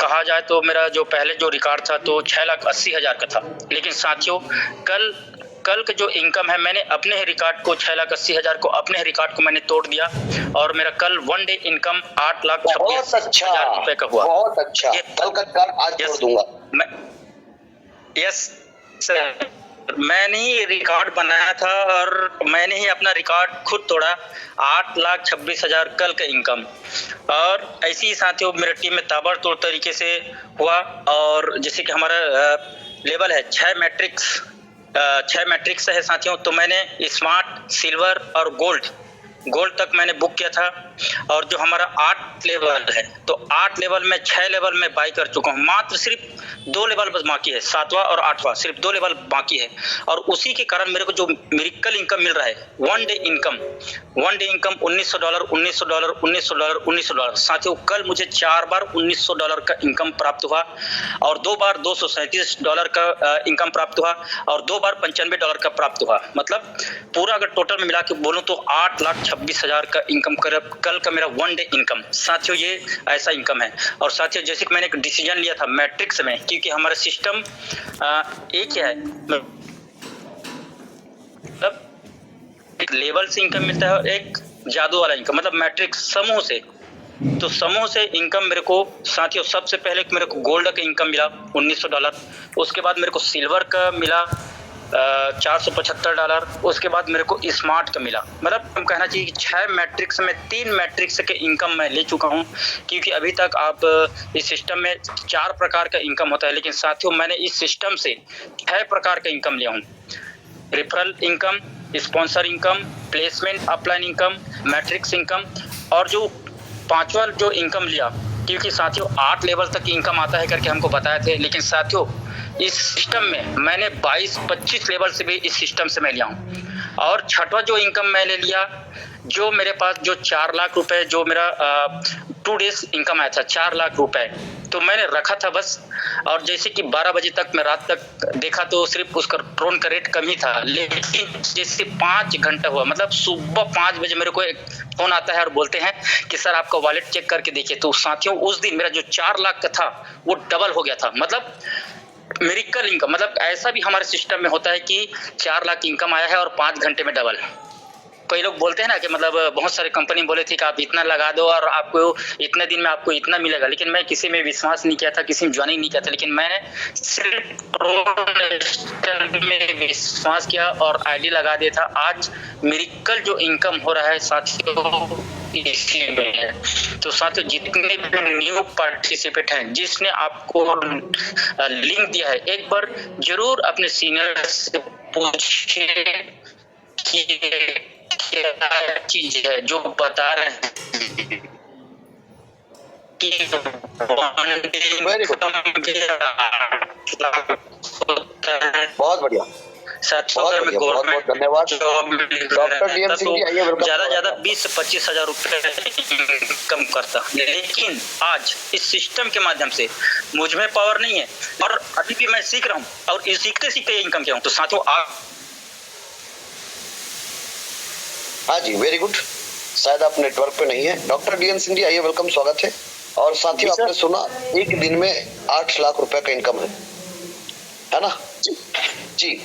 कहा जाए तो मेरा जो पहले जो रिकॉर्ड था तो 6,80,000 का था। लेकिन साथियों, कल का जो इनकम है, मैंने अपने ही रिकॉर्ड को 6,80,000 को, अपने ही रिकॉर्ड को मैंने तोड़ दिया। और मेरा कल 1 डे इनकम 8,26,000 रुपए का हुआ। बहुत अच्छा, कल का रिकॉर्ड आज तोड़ दूंगा। यस सर, मैंने ही रिकॉर्ड बनाया था और मैंने ही अपना रिकॉर्ड खुद तोड़ा। 8,26,000 कल का इनकम। और ऐसी ही साथियों मेरे टीम में ताबड़तोड़ तरीके से हुआ। और जैसे कि हमारा लेवल है 6 मैट्रिक्स है साथियों, तो मैंने स्मार्ट, सिल्वर और गोल्ड गोल्ड तक मैंने बुक किया था, और जो हमारा 8 लेवल है, तो 8 लेवल में 6 लेवल में बाई कर चुका हूँ। मात्र सिर्फ 2 लेवल बस बाकी है, 7वां और 8वां, सिर्फ 2 लेवल बाकी है। और उसी के कारण मेरे को जो मिरेकल इनकम मिल रहा है, वन डे इनकम $1900, $1900, $1900, $1900। साथियों, कल मुझे 4 बार $1900 का इनकम प्राप्त हुआ, और 2 बार $237 का इनकम प्राप्त हुआ, और 2 बार $95 का प्राप्त हुआ। मतलब पूरा अगर टोटल में मिला के बोलूं तो 8,26,000 का इनकम कल का मेरा वन डे इनकम। साथियों, ये ऐसा इनकम है। और साथियों, जैसे कि मैंने एक डिसीजन लिया था मैट्रिक्स में, क्योंकि हमारा सिस्टम एक ही है, मतलब एक लेवल से इनकम मिलता है और एक जादू वाला इनकम, मतलब मैट्रिक्स समूह से। तो समूह से इनकम मेरे को साथियों, सबसे पहले मेरे को गोल्ड का इनकम मिला $1900, उसके बाद मेरे को सिल्वर का मिला $475, उसके बाद मेरे को स्मार्ट का मिला। मतलब हम कहना चाहिए कि 6 मैट्रिक्स में 3 मैट्रिक्स के इनकम मैं ले चुका हूं, क्योंकि अभी तक आप इस सिस्टम में 4 प्रकार का इनकम होता है, लेकिन साथियों मैंने इस सिस्टम से 6 प्रकार का इनकम लिया हूं। Referral income, sponsor income, placement upline income, matrix income, और जो 5वां जो इनकम लिया, क्योंकि साथियों 8 लेवल तक इनकम आता है करके हमको बताए थे, लेकिन साथियों इस सिस्टम में मैंने 22-25 लेवल से भी इस सिस्टम से मैं लिया हूँ। और 6वां जो इनकम मैंने लिया, जो मेरे पास जो 4 लाख रुपए जो मेरा 2 डेज इनकम आया था, 4 लाख रुपए, तो मैंने रखा था बस। और जैसे कि 12 बजे तक मैं रात तक देखा तो सिर्फ उसका ट्रोन का रेट कम ही था, लेकिन जैसे 5 घंटा हुआ, मतलब सुबह 5 बजे मेरे को एक फोन आता है और बोलते हैं कि सर आपका वॉलेट चेक करके देखिए। तो साथियों उस दिन मेरा जो 4 लाख का था वो डबल हो गया था। मतलब मिरेकल इनकम, मतलब ऐसा भी हमारे सिस्टम में होता है कि 4 लाख इनकम आया है और 5 घंटे में डबल। कई लोग बोलते हैं ना कि मतलब बहुत सारे कंपनी बोले थी कि आप इतना लगा दो और आपको इतने दिन में आपको इतना मिलेगा, लेकिन मैं किसी में विश्वास नहीं किया था, किसी में ज्वाइनिंग नहीं किया था, लेकिन मैंने सिर्फ में विश्वास किया और आईडी लगा दिया था। आज मिरेकल जो इनकम हो रहा है साथियों इसी में है। तो साथियों जितने भी न्यू पार्टिसिपेंट हैं, जिसने आपको लिंक दिया है, एक बार जरूर अपने सीनियर से पूछिए कि क्या चीज है जो बता रहे हैं कि बहुत बढ़िया, बहुत धन्यवाद डॉक्टर डीएम सिंह जी। आइए, ज्यादा 20 से 25 हजार रुपए कम करता, लेकिन आज इस सिस्टम के माध्यम से मुझ में पावर नहीं है और अभी भी मैं सीख रहा हूँ और सीखते सीखते इनकम किया हूँ। तो साथियों आप हाँ जी, वेरी गुड। शायद आप नेटवर्क पे नहीं है। डॉक्टर डीएन सिंह जी, आइए, वेलकम, स्वागत है। और साथियों आपने सुना एक दिन में 8 लाख रुपए का इनकम है ना? जी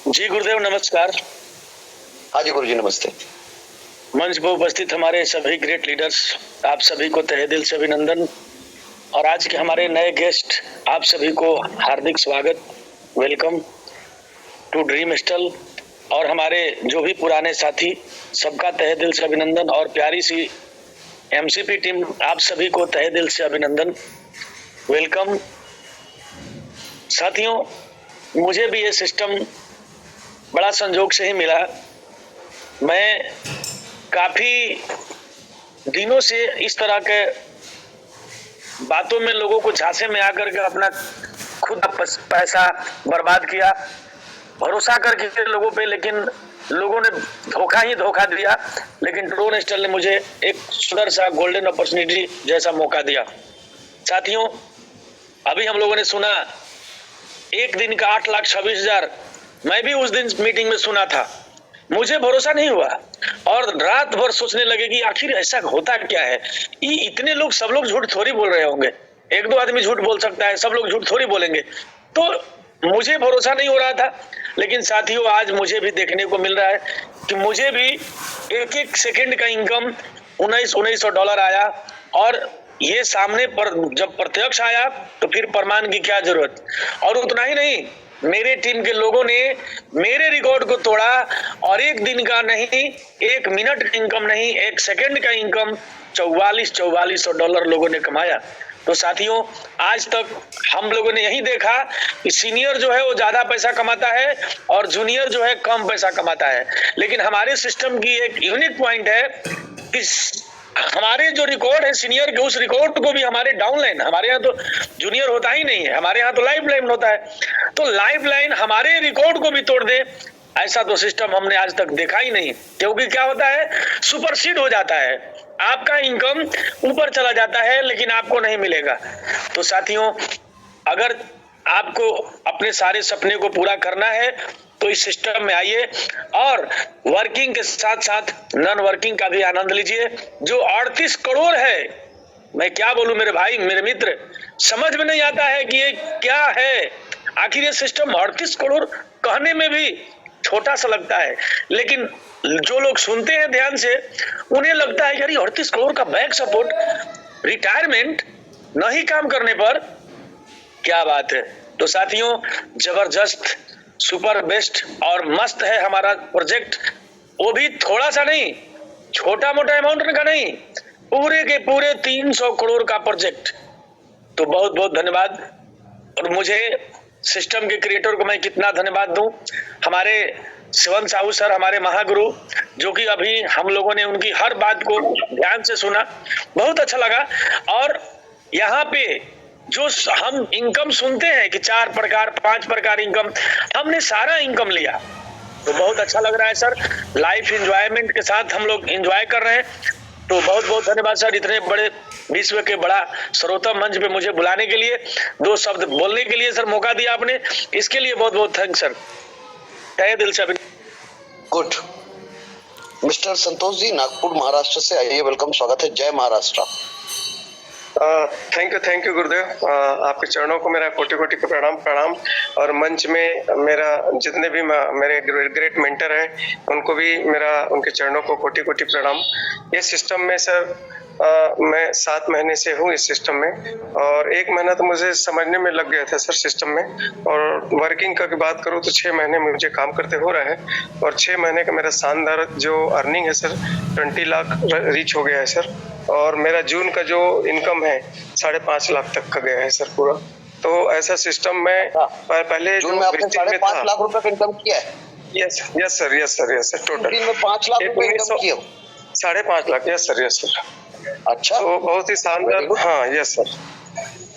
जी गुरुदेव नमस्कार। हाँ जी गुरुजी नमस्ते। मंच पर उपस्थित हमारे सभी ग्रेट लीडर्स, आप सभी को तहे दिल से अभिनंदन। और आज के हमारे नए गेस्ट, आप सभी को हार्दिक स्वागत, वेलकम टू ड्रीम स्टल। और हमारे जो भी पुराने साथी, सबका तहे दिल से अभिनंदन। और प्यारी सी एमसीपी टीम, आप सभी को तहे दिल से अभिनंदन, वेलकम। साथियों, मुझे भी ये सिस्टम बड़ा संजोग से ही मिला। मैं काफी दिनों से इस तरह के बातों में लोगों को झांसे में आकर के अपना खुद पैसा बर्बाद किया, भरोसा करके लोगों पे, लेकिन लोगों ने धोखा ही धोखा दिया। लेकिन ड्रोन स्टाइल ने मुझे एक सुंदर सा गोल्डन अपॉर्चुनिटी जैसा मौका दिया। साथियों, अभी हम लोगों ने सुना एक दिन का 8,26,000। मैं भी उस दिन मीटिंग में सुना था, मुझे भरोसा नहीं हुआ और रात भर सोचने लगे कि आखिर ऐसा होता क्या है। ये इतने लोग, सब लोग झूठ थोड़ी बोल रहे होंगे, 1-2 आदमी झूठ बोल सकता है, सब लोग झूठ थोड़ी बोलेंगे। तो मुझे भरोसा नहीं हो रहा था। लेकिन साथियों, आज मुझे भी देखने को मिल रहा है कि मुझे भी एक सेकंड का इनकम $1900 आया। और ये सामने पर जब प्रत्यक्ष आया तो फिर प्रमाण की क्या जरूरत। और उतना ही नहीं, मेरे टीम के लोगों ने मेरे रिकॉर्ड को तोड़ा और एक दिन का नहीं, 1 मिनट का इनकम नहीं, 1 सेकंड का इनकम $4400 लोगों ने कमाया। तो साथियों, आज तक हम लोगों ने यही देखा कि सीनियर जो है वो ज्यादा पैसा कमाता है और जूनियर जो है कम पैसा कमाता है। लेकिन हमारे सिस्टम की एक यूनिक पॉइंट है कि हमारे जो रिकॉर्ड है सीनियर के, उस रिकॉर्ड को भी हमारे डाउनलाइन, हमारे यहाँ तो जूनियर होता ही नहीं है, हमारे यहाँ तो लाइफ लाइन होता है, तो लाइफ लाइन हमारे रिकॉर्ड को भी तोड़ दे, ऐसा तो सिस्टम हमने आज तक देखा ही नहीं। क्योंकि क्या होता है, सुपरसीड हो जाता है, आपका इनकम ऊपर चला जाता है लेकिन आपको नहीं मिलेगा। तो साथियों, अगर आपको अपने सारे सपने को पूरा करना है तो इस सिस्टम में आइए और वर्किंग के साथ साथ नॉन वर्किंग का भी आनंद लीजिए। जो 38 करोड़ है, मैं क्या बोलूं मेरे भाई, मेरे मित्र, समझ में नहीं आता है कि ये क्या है। आखिर ये सिस्टम 38 करोड़ कहने में भी छोटा सा लगता है, लेकिन जो लोग सुनते हैं ध्यान से उन्हें लगता है यार 38 करोड़ का बैक सपोर्ट, रिटायरमेंट नहीं काम करने पर, क्या बात है। तो साथियों, जबरदस्त, सुपर बेस्ट और मस्त है हमारा प्रोजेक्ट। वो भी थोड़ा सा नहीं, छोटा मोटा अमाउंट का नहीं, पूरे के पूरे 300 करोड़ का प्रोजेक्ट। तो बहुत बहुत धन्यवाद। और मुझे सिस्टम के क्रिएटर को मैं कितना धन्यवाद दूं, हमारे शिवन साहू सर, हमारे महागुरु, जो कि अभी हम लोगों ने उनकी हर बात को ध्यान से सुना, बहुत अच्छा लगा। और यहाँ पे जो हम इनकम सुनते हैं कि 4 प्रकार 5 प्रकार इनकम, हमने सारा इनकम लिया, तो बहुत अच्छा लग रहा है सर। लाइफ एंजॉयमेंट के साथ हम लोग एंजॉय कर रहे हैं। तो बहुत बहुत धन्यवाद सर, इतने बड़े विश्व के बड़ा सर्वोत्तम मंच पे मुझे बुलाने के लिए, 2 शब्द बोलने के लिए सर मौका दिया आपने, इसके लिए बहुत बहुत थैंक्स सर, तहे दिल से। गुड। मिस्टर संतोष जी, नागपुर महाराष्ट्र से आइए, वेलकम, स्वागत है, जय महाराष्ट्र। थैंक यू गुरुदेव। आपके चरणों को मेरा कोटि कोटि का प्रणाम। और मंच में मेरा जितने भी मेरे ग्रेट मेंटर हैं उनको भी मेरा, उनके चरणों को कोटि कोटि प्रणाम। ये सिस्टम में सर मैं 7 महीने से हूँ इस सिस्टम में, और 1 महीना तो मुझे समझने में लग गया था सर सिस्टम में, और वर्किंग का बात करूँ तो 6 महीने मुझे काम करते हो रहा है, और 6 महीने का मेरा शानदार जो अर्निंग है सर 20 लाख रीच हो गया है सर। और मेरा जून का जो इनकम है 5.5 लाख तक का गया है सर पूरा। तो ऐसा सिस्टम में पहले जून में आपने 5.5 लाख रुपए का इनकम किया है? यस सर टोटल दिन में 5 लाख रुपए इनकम किया हो? 5.5 लाख। Yes sir. अच्छा, तो बहुत ही शानदार। हाँ यस सर।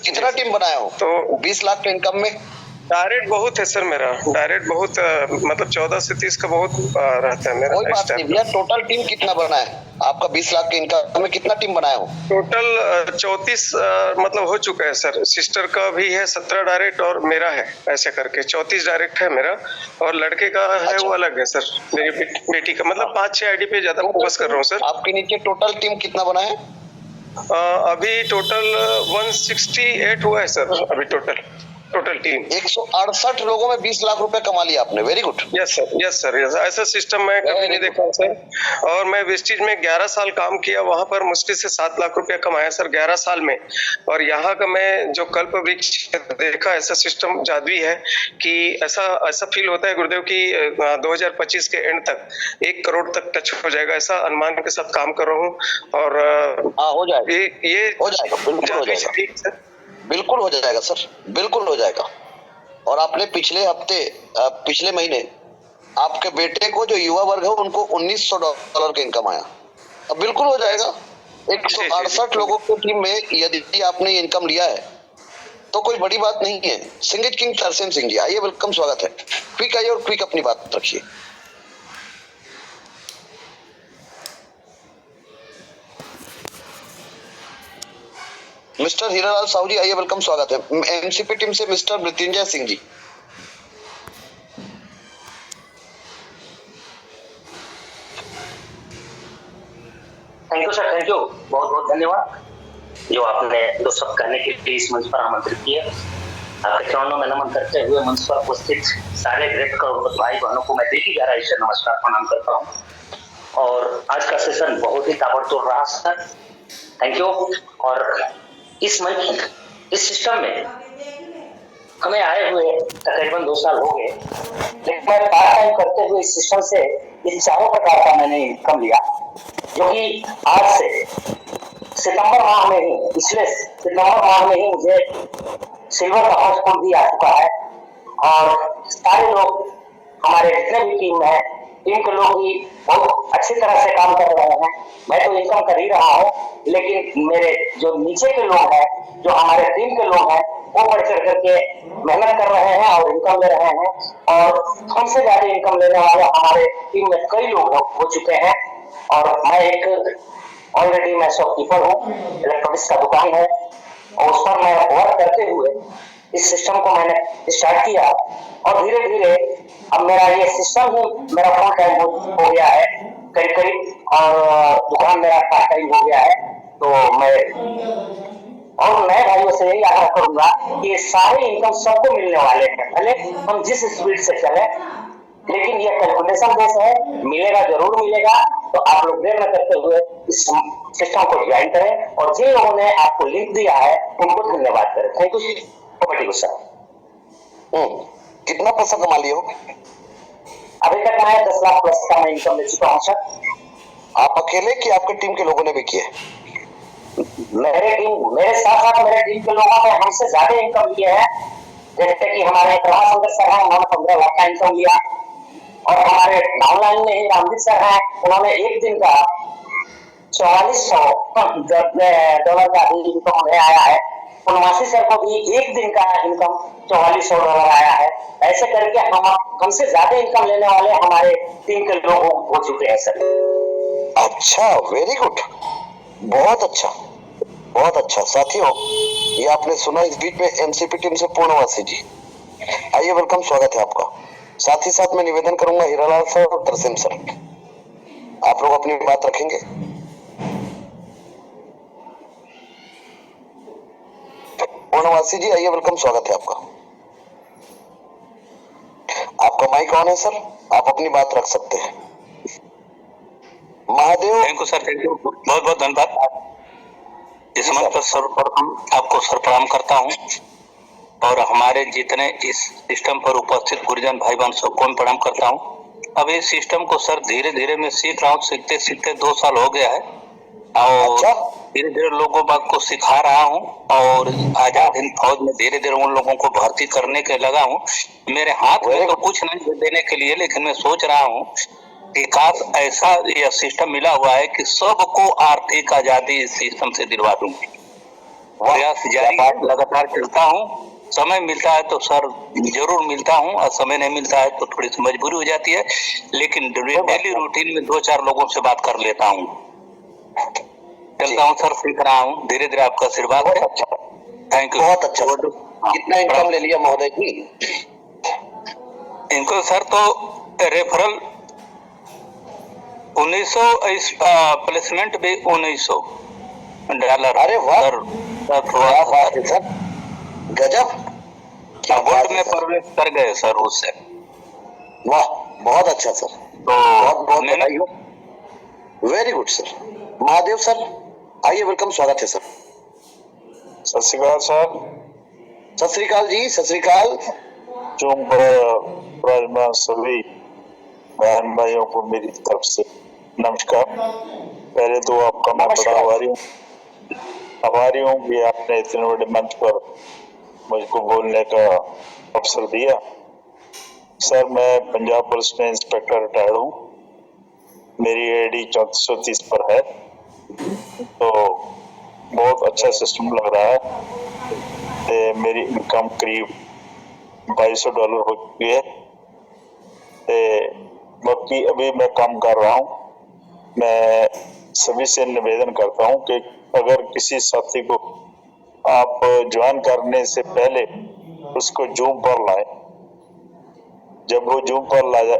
कितना टीम बनाया हो? तो 20 लाख के इनकम में डायरेक्ट बहुत है सर मेरा, डायरेक्ट बहुत, मतलब 14 से 30 का बहुत रहता है मेरा। कोई बात नहीं भैया, टोटल टीम कितना बना है आपका? 20 लाख के इनकम में कितना टीम बनाया हो? टोटल 34 मतलब हो चुका है सर। सिस्टर का भी है 17 डायरेक्ट और मेरा है, ऐसे करके 34 डायरेक्ट है मेरा, और लड़के का है वो अलग है सर, मेरी बेटी का। मतलब 5-6 आईडी पे ज्यादा फोकस कर रहा हूँ सर। आपके नीचे टोटल टीम कितना बना है? अभी टोटल 168 हुआ है सर, अभी टोटल टीम 168 लोगों में 20 लाख रुपए कमा लिया आपने, वेरी गुड। Yes sir. ऐसा सिस्टम मैं कभी नहीं देखा सर। और मैं वेस्टिज में 11 साल काम किया, वहां पर मुश्किल से 7 लाख रुपया कमाया सर 11 साल में। और यहाँ का मैं जो कल्प वृक्ष देखा, ऐसा सिस्टम जादुई है कि ऐसा फील होता है गुरुदेव की 2025 के एंड तक 1 करोड़ तक टच हो जाएगा, ऐसा अनुमान के साथ काम कर रहा हूँ। और हो जाएगा, ये हो जाएगा, बिल्कुल हो जाएगा, बिल्कुल हो जाएगा सर, बिल्कुल हो जाएगा। और आपने पिछले महीने आपके बेटे को, जो युवा वर्ग है, उनको $1900 का इनकम आया। अब बिल्कुल हो जाएगा। 168 लोगों की टीम में यदि आपने इनकम लिया है तो कोई बड़ी बात नहीं है। सिंगेज किंग तरसेम सिंह जी, आइए, वेलकम, स्वागत है। क्विक आइए और क्विक अपनी बात रखिए। मिस्टर हीरालाल साहू जी, आइए, वेलकम, स्वागत है। एमसीपी टीम से mister Mrityunjay Singh ji. Thank you sir, thank you, बहुत बहुत धन्यवाद जो आपने 2 शब्द कहने के लिए इस मंच पर आमंत्रित किया। आपके चरणों में नमन करते हुए मंच पर उपस्थित सारे ग्रेट करोड़पति भाई बहनों को मैं देखी गहराई से नमस्कार प्रणाम करता हूँ। और आज का सेशन बहुत ही ताबड़तोड़ रहा सर, थैंक यू। और इस सिस्टम में हमें आए हुए तकरीबन 2 साल हो गए, लेकिन मैं पार्ट टाइम करते हुए इस सिस्टम से इन 4 प्रकार का मैंने इनकम लिया, जो कि आज से सितंबर माह में ही, पिछले सितंबर माह में ही मुझे सिल्वर का फर्स्ट पुल भी आ चुका है। और सारे लोग, हमारे जितने भी टीम के लोग भी बहुत अच्छी तरह से काम कर रहे हैं। मैं तो इनकम कर ही रहा हूँ, लेकिन मेरे जो नीचे के लोग हैं, जो हमारे टीम के लोग हैं, वो बढ़ चढ़ करके मेहनत कर रहे हैं और इनकम ले रहे हैं। और हमसे ज्यादा इनकम लेने वाले हमारे टीम में कई लोग हो चुके हैं। और मैं ऑलरेडी मैं शॉपकीपर हूँ, इलेक्ट्रॉनिक्स का दुकान है, और उस पर मैं वर्क करते हुए इस सिस्टम को मैंने स्टार्ट किया। और धीरे धीरे अब मेरा ये सिस्टम ही मेरा फुल टाइम हो गया है करीब करीब, और दुकान मेरा पार्ट टाइम हो गया है। तो मैं और नए भाइयों से यही आग्रह करूंगा कि ये सारे इनकम सबको मिलने वाले हैं, भले हम जिस स्पीड से चले, लेकिन ये कैलकुलेशन बेस है, मिलेगा जरूर मिलेगा। तो आप लोग देर न करते हुए इस सिस्टम को ज्वाइन करें, और जिन लोगों ने आपको लिंक दिया है उनको धन्यवाद करें। Thank you sir. कितना पैसा कमा लिए हो? अभी तक मैं 10 लाख प्लस का मैं इनकम ले चुका हूँ सर। आप अकेले कि आपके टीम के लोगों ने भी किया? मेरे साथ साथ मेरे टीम के लोगों ने हमसे ज्यादा इनकम किया है। जैसे कि हमारे प्रभास सर हैं, उन्होंने 15 लाख का इनकम लिया। और हमारे डाउनलाइन में ही रामदीप सर हैं, उन्होंने एक दिन का 4400 डॉलर का इनकम उन्हें आया है। उनवासी सर को भी एक दिन का इनकम 4400 डॉलर आया है। ऐसे करके हमसे ज्यादा इनकम लेने वाले हमारे टीम के लोग हो चुके हैं सर। अच्छा, वेरी गुड, बहुत अच्छा, बहुत अच्छा। साथियों, ये आपने सुना इस बीच में एमसीपी टीम से पूर्णवासी जी, आइए, वेलकम, स्वागत है आपका। साथ ही साथ मैं निवेदन करूंगा हीरालाल सर और तरसेम सर, आप लोग अपनी बात रखेंगे? पूर्णवासी जी आइए, वेलकम, स्वागत है आपका। आपका माइक ऑन है सर, आप अपनी बात रख सकते हैं। Mahadev. Thank you sir, thank you, बहुत बहुत धन्यवाद। इस मंच पर सर्वप्रथम आपको सर प्रणाम करता हूँ, और हमारे जितने इस सिस्टम पर उपस्थित गुरुजन भाई बहन सबको मैं प्रणाम करता हूँ। अब इस सिस्टम को सर धीरे धीरे मैं सीख रहा हूँ, सीखते सीखते 2 साल हो गया है, और धीरे धीरे लोगों बाग को सिखा रहा हूँ। और आजाद हिंद फौज में धीरे धीरे उन लोगों को भर्ती करने के लगा हूँ। मेरे हाथ में तो कुछ नहीं देने के लिए, लेकिन मैं सोच रहा हूँ कि खास ऐसा यह सिस्टम मिला हुआ है कि सबको आर्थिक आजादी इस सिस्टम से दिलवा दूंगी। प्रयास जारी है, लगातार चलता हूँ। समय मिलता है तो सर जरूर मिलता हूँ, और समय नहीं मिलता है तो थोड़ी सी मजबूरी हो जाती है, लेकिन डेली रूटीन में 2-4 लोगों से बात कर लेता हूँ, चलता हूँ सर, सीख रहा हूँ धीरे धीरे। आपका आशीर्वाद है। थैंक यू, बहुत अच्छा। कितना इनकम ले लिया महोदय जी? इनको सर तो रेफरल 1900, प्लेसमेंट भी 1900 डॉलर। अरे वाह सर, क्या बात है सर, गजब, क्या बात में प्रवेश कर गए सर उससे। वाह, बहुत अच्छा सर, तो बहुत बहुत बधाई हो, very good sir. Mahadev sir आइए, वेलकम, स्वागत है सर। सत श्री अकाल सर। सत श्री अकाल जी, सत श्री अकाल। चूम पर सभी बहन भाइयों को मेरी तरफ से नमस्कार। पहले तो आपका मैं बड़ा आभारी हूँ कि आपने इतने बड़े मंच पर मुझको बोलने का अवसर दिया। सर, मैं पंजाब पुलिस में इंस्पेक्टर रिटायर्ड हूँ, मेरी आईडी 3430 पर है। तो बहुत अच्छा सिस्टम लग रहा है। मेरी इनकम करीब $2200 हो चुकी है। बाकी अभी मैं काम कर रहा हूँ। मैं सभी से निवेदन करता हूँ कि अगर किसी साथी को आप ज्वाइन करने से पहले उसको जूम पर लाएं। जब वो जूम पर लाया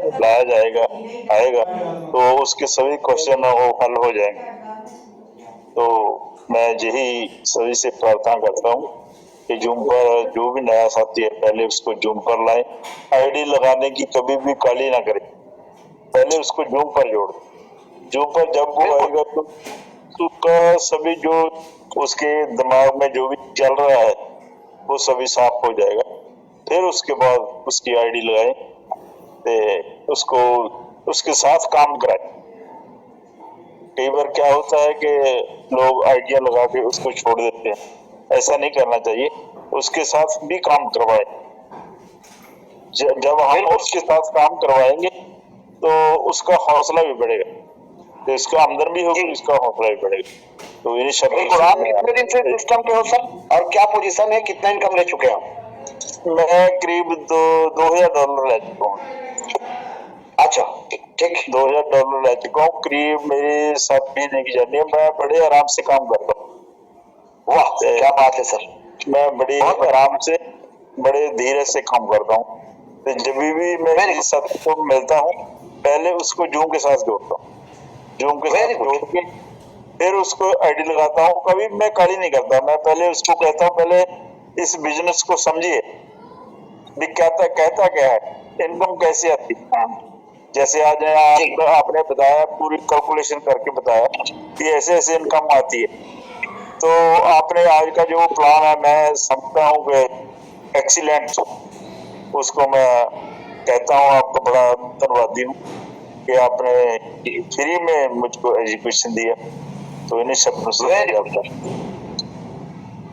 आएगा तो उसके सभी क्वेश्चन वो हल हो जाएंगे। तो मैं यही सभी से प्रार्थना करता हूँ कि जूम पर जो भी नया साथी है पहले उसको जूम पर लाएं। आईडी लगाने की कभी भी काली ना करें, पहले उसको जूम पर जोड़ दें। जूम पर जब वो आएगा तो उसका सभी जो उसके दिमाग में जो भी चल रहा है वो सभी साफ हो जाएगा। फिर उसके बाद उसकी आईडी लगाएं, उसको उसके साथ काम कराएं। कई बार क्या होता है कि लोग आइडिया लगा के उसको छोड़ देते हैं, ऐसा नहीं करना चाहिए, उसके साथ भी काम करवाए। जब हम उसके साथ काम करवाएंगे तो उसका हौसला भी बढ़ेगा, तो इसका आमदन भी होगी, इसका हौसला भी बढ़ेगा। तो इन शब्दों बिल्कुल। आप कितने दिन से सिस्टम पे हो सर, और क्या पोजीशन है, कितना इनकम ले चुके हैं आप? मैं करीब $2000 ले चुका हूँ। अच्छा ठीक। $2000 ले चुका हूँ, करीब मेरी 7 महीने की जर्नी है। मैं बड़े आराम से काम करता हूँ। वाह क्या बात है सर। मैं बड़े आराम से, बड़े धीरे से काम करता हूँ। तो जब भी मैं मेरे साथी को मिलता हूँ, पहले उसको जूम के साथ जोड़ता हूँ, जूम के साथ जोड़ के फिर उसको आईडी लगाता हूँ। कभी मैं काली नहीं करता, मैं पहले उसको कहता हूँ पहले इस बिजनेस को समझिए, कहता क्या है, इनकम कैसे आती है। जैसे आज आपने बताया, पूरी कैलकुलेशन करके बताया कि ऐसे ऐसे इनकम आती है, तो आपने आज का जो प्लान है मैं समझता हूँ कि एक्सीलेंट, उसको मैं कहता हूँ आपका बड़ा धन्यवादी हूँ कि आपने फ्री में मुझको एजुकेशन दिया। तो इन्हीं शब्दों से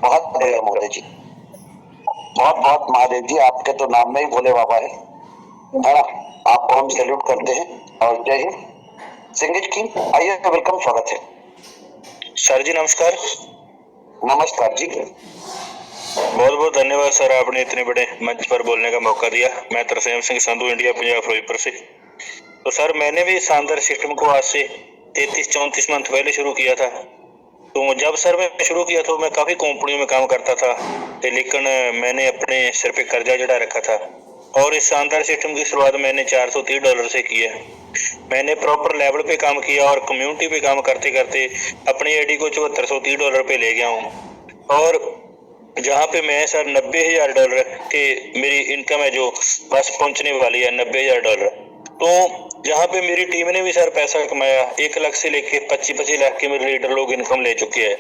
बहुत बढ़िया मोदी जी, बहुत बहुत महादेव जी, आपके तो नाम में ही भोले बाबा है ना। आपको हम सैल्यूट करते हैं और जय हिंद। सिंगेज की आइए, वेलकम, स्वागत है सर जी। नमस्कार। नमस्कार जी। बहुत बहुत धन्यवाद सर, आपने इतने बड़े मंच पर बोलने का मौका दिया। मैं तरसेम सिंह संधू, इंडिया पंजाब फिरोजपुर से। तो सर मैंने भी शानदार सिस्टम को आज से 33-34 मंथ पहले शुरू किया था। तो जब सर मैं शुरू किया तो मैं काफी कंपनियों में काम करता था, लेकिन मैंने अपने सिर पे कर्जा चढ़ा रखा था। और इस शानदार सिस्टम की शुरुआत मैंने $430 से की है। मैंने प्रॉपर लेवल पे काम किया और कम्युनिटी पे काम करते करते अपनी आईडी को $7430 पे ले गया हूँ। और जहाँ पे मैं सर $90,000 के मेरी इनकम है, जो बस पहुंचने वाली है $90,000। तो जहाँ पे मेरी टीम ने भी सर पैसा कमाया, 1 लाख से लेके 25-25 लाख के मेरे लीडर लोग इनकम ले चुके हैं।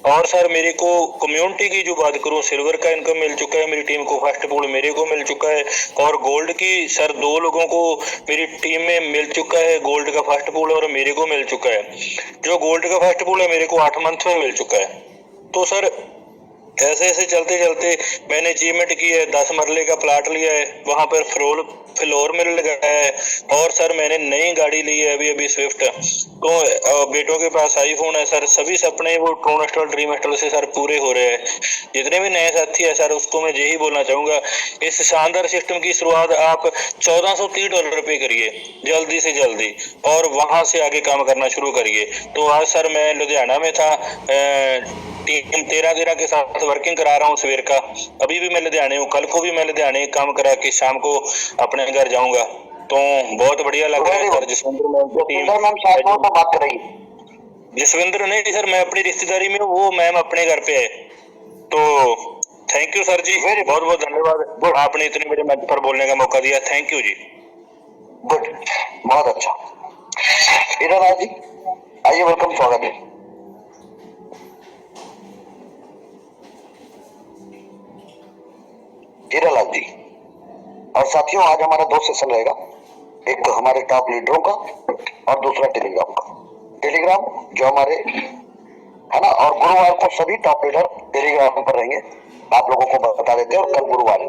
और सर मेरे को कम्युनिटी की जो बात करूँ, सिल्वर का इनकम मिल चुका है मेरी टीम को, फर्स्ट पूल मेरे को मिल चुका है। और गोल्ड की सर 2 लोगों को मेरी टीम में मिल चुका है, गोल्ड का फर्स्ट पूल, और मेरे को मिल चुका है। जो गोल्ड का फर्स्ट पूल है मेरे को 8 मंथ में मिल चुका है। तो सर ऐसे ऐसे चलते चलते मैंने अचीवमेंट की है। 10 मरले का प्लाट लिया है, वहां पर फ्लोर मिल लगाया है। और सर मैंने नई गाड़ी ली है अभी स्विफ्ट। तो बेटों के पास आईफोन है सर। सभी सपने वो ट्रोनस्टॉल ड्रीमस्टॉल से सर पूरे हो रहे हैं। जितने भी नए साथी है सर, उसको मैं यही बोलना चाहूंगा, इस शानदार सिस्टम की शुरुआत आप $1430 पे करिए जल्दी से जल्दी, और वहां से आगे काम करना शुरू करिए। तो आज सर मैं लुधियाना में था, टीम 13 के साथ वर्किंग करा रहा हूँ सवेर का। अभी भी मैं लुधियाने हूँ, कल को भी मैं लुधियाने काम करा के शाम को अपने घर जाऊंगा। तो बहुत बढ़िया लग रहा है सर। जसविंदर नहीं सर, मैं अपनी रिश्तेदारी में हूँ, वो मैम अपने घर पे है। तो थैंक यू सर जी, बहुत बहुत धन्यवाद, आपने इतने बड़े मंच पर बोलने का मौका दिया। Thank you ji. गुड, बहुत अच्छा। हीरालाल जी आइए, वेलकम, स्वागत है। हीरालाल जी, और साथियों आज हमारा 2 सेशन रहेगा, एक तो हमारे टॉप लीडरों का और दूसरा टेलीग्राम का। टेलीग्राम जो हमारे है ना, और गुरुवार को सभी टॉप लीडर टेलीग्राम पर रहेंगे, आप लोगों को बता देते हैं। और कल गुरुवार है,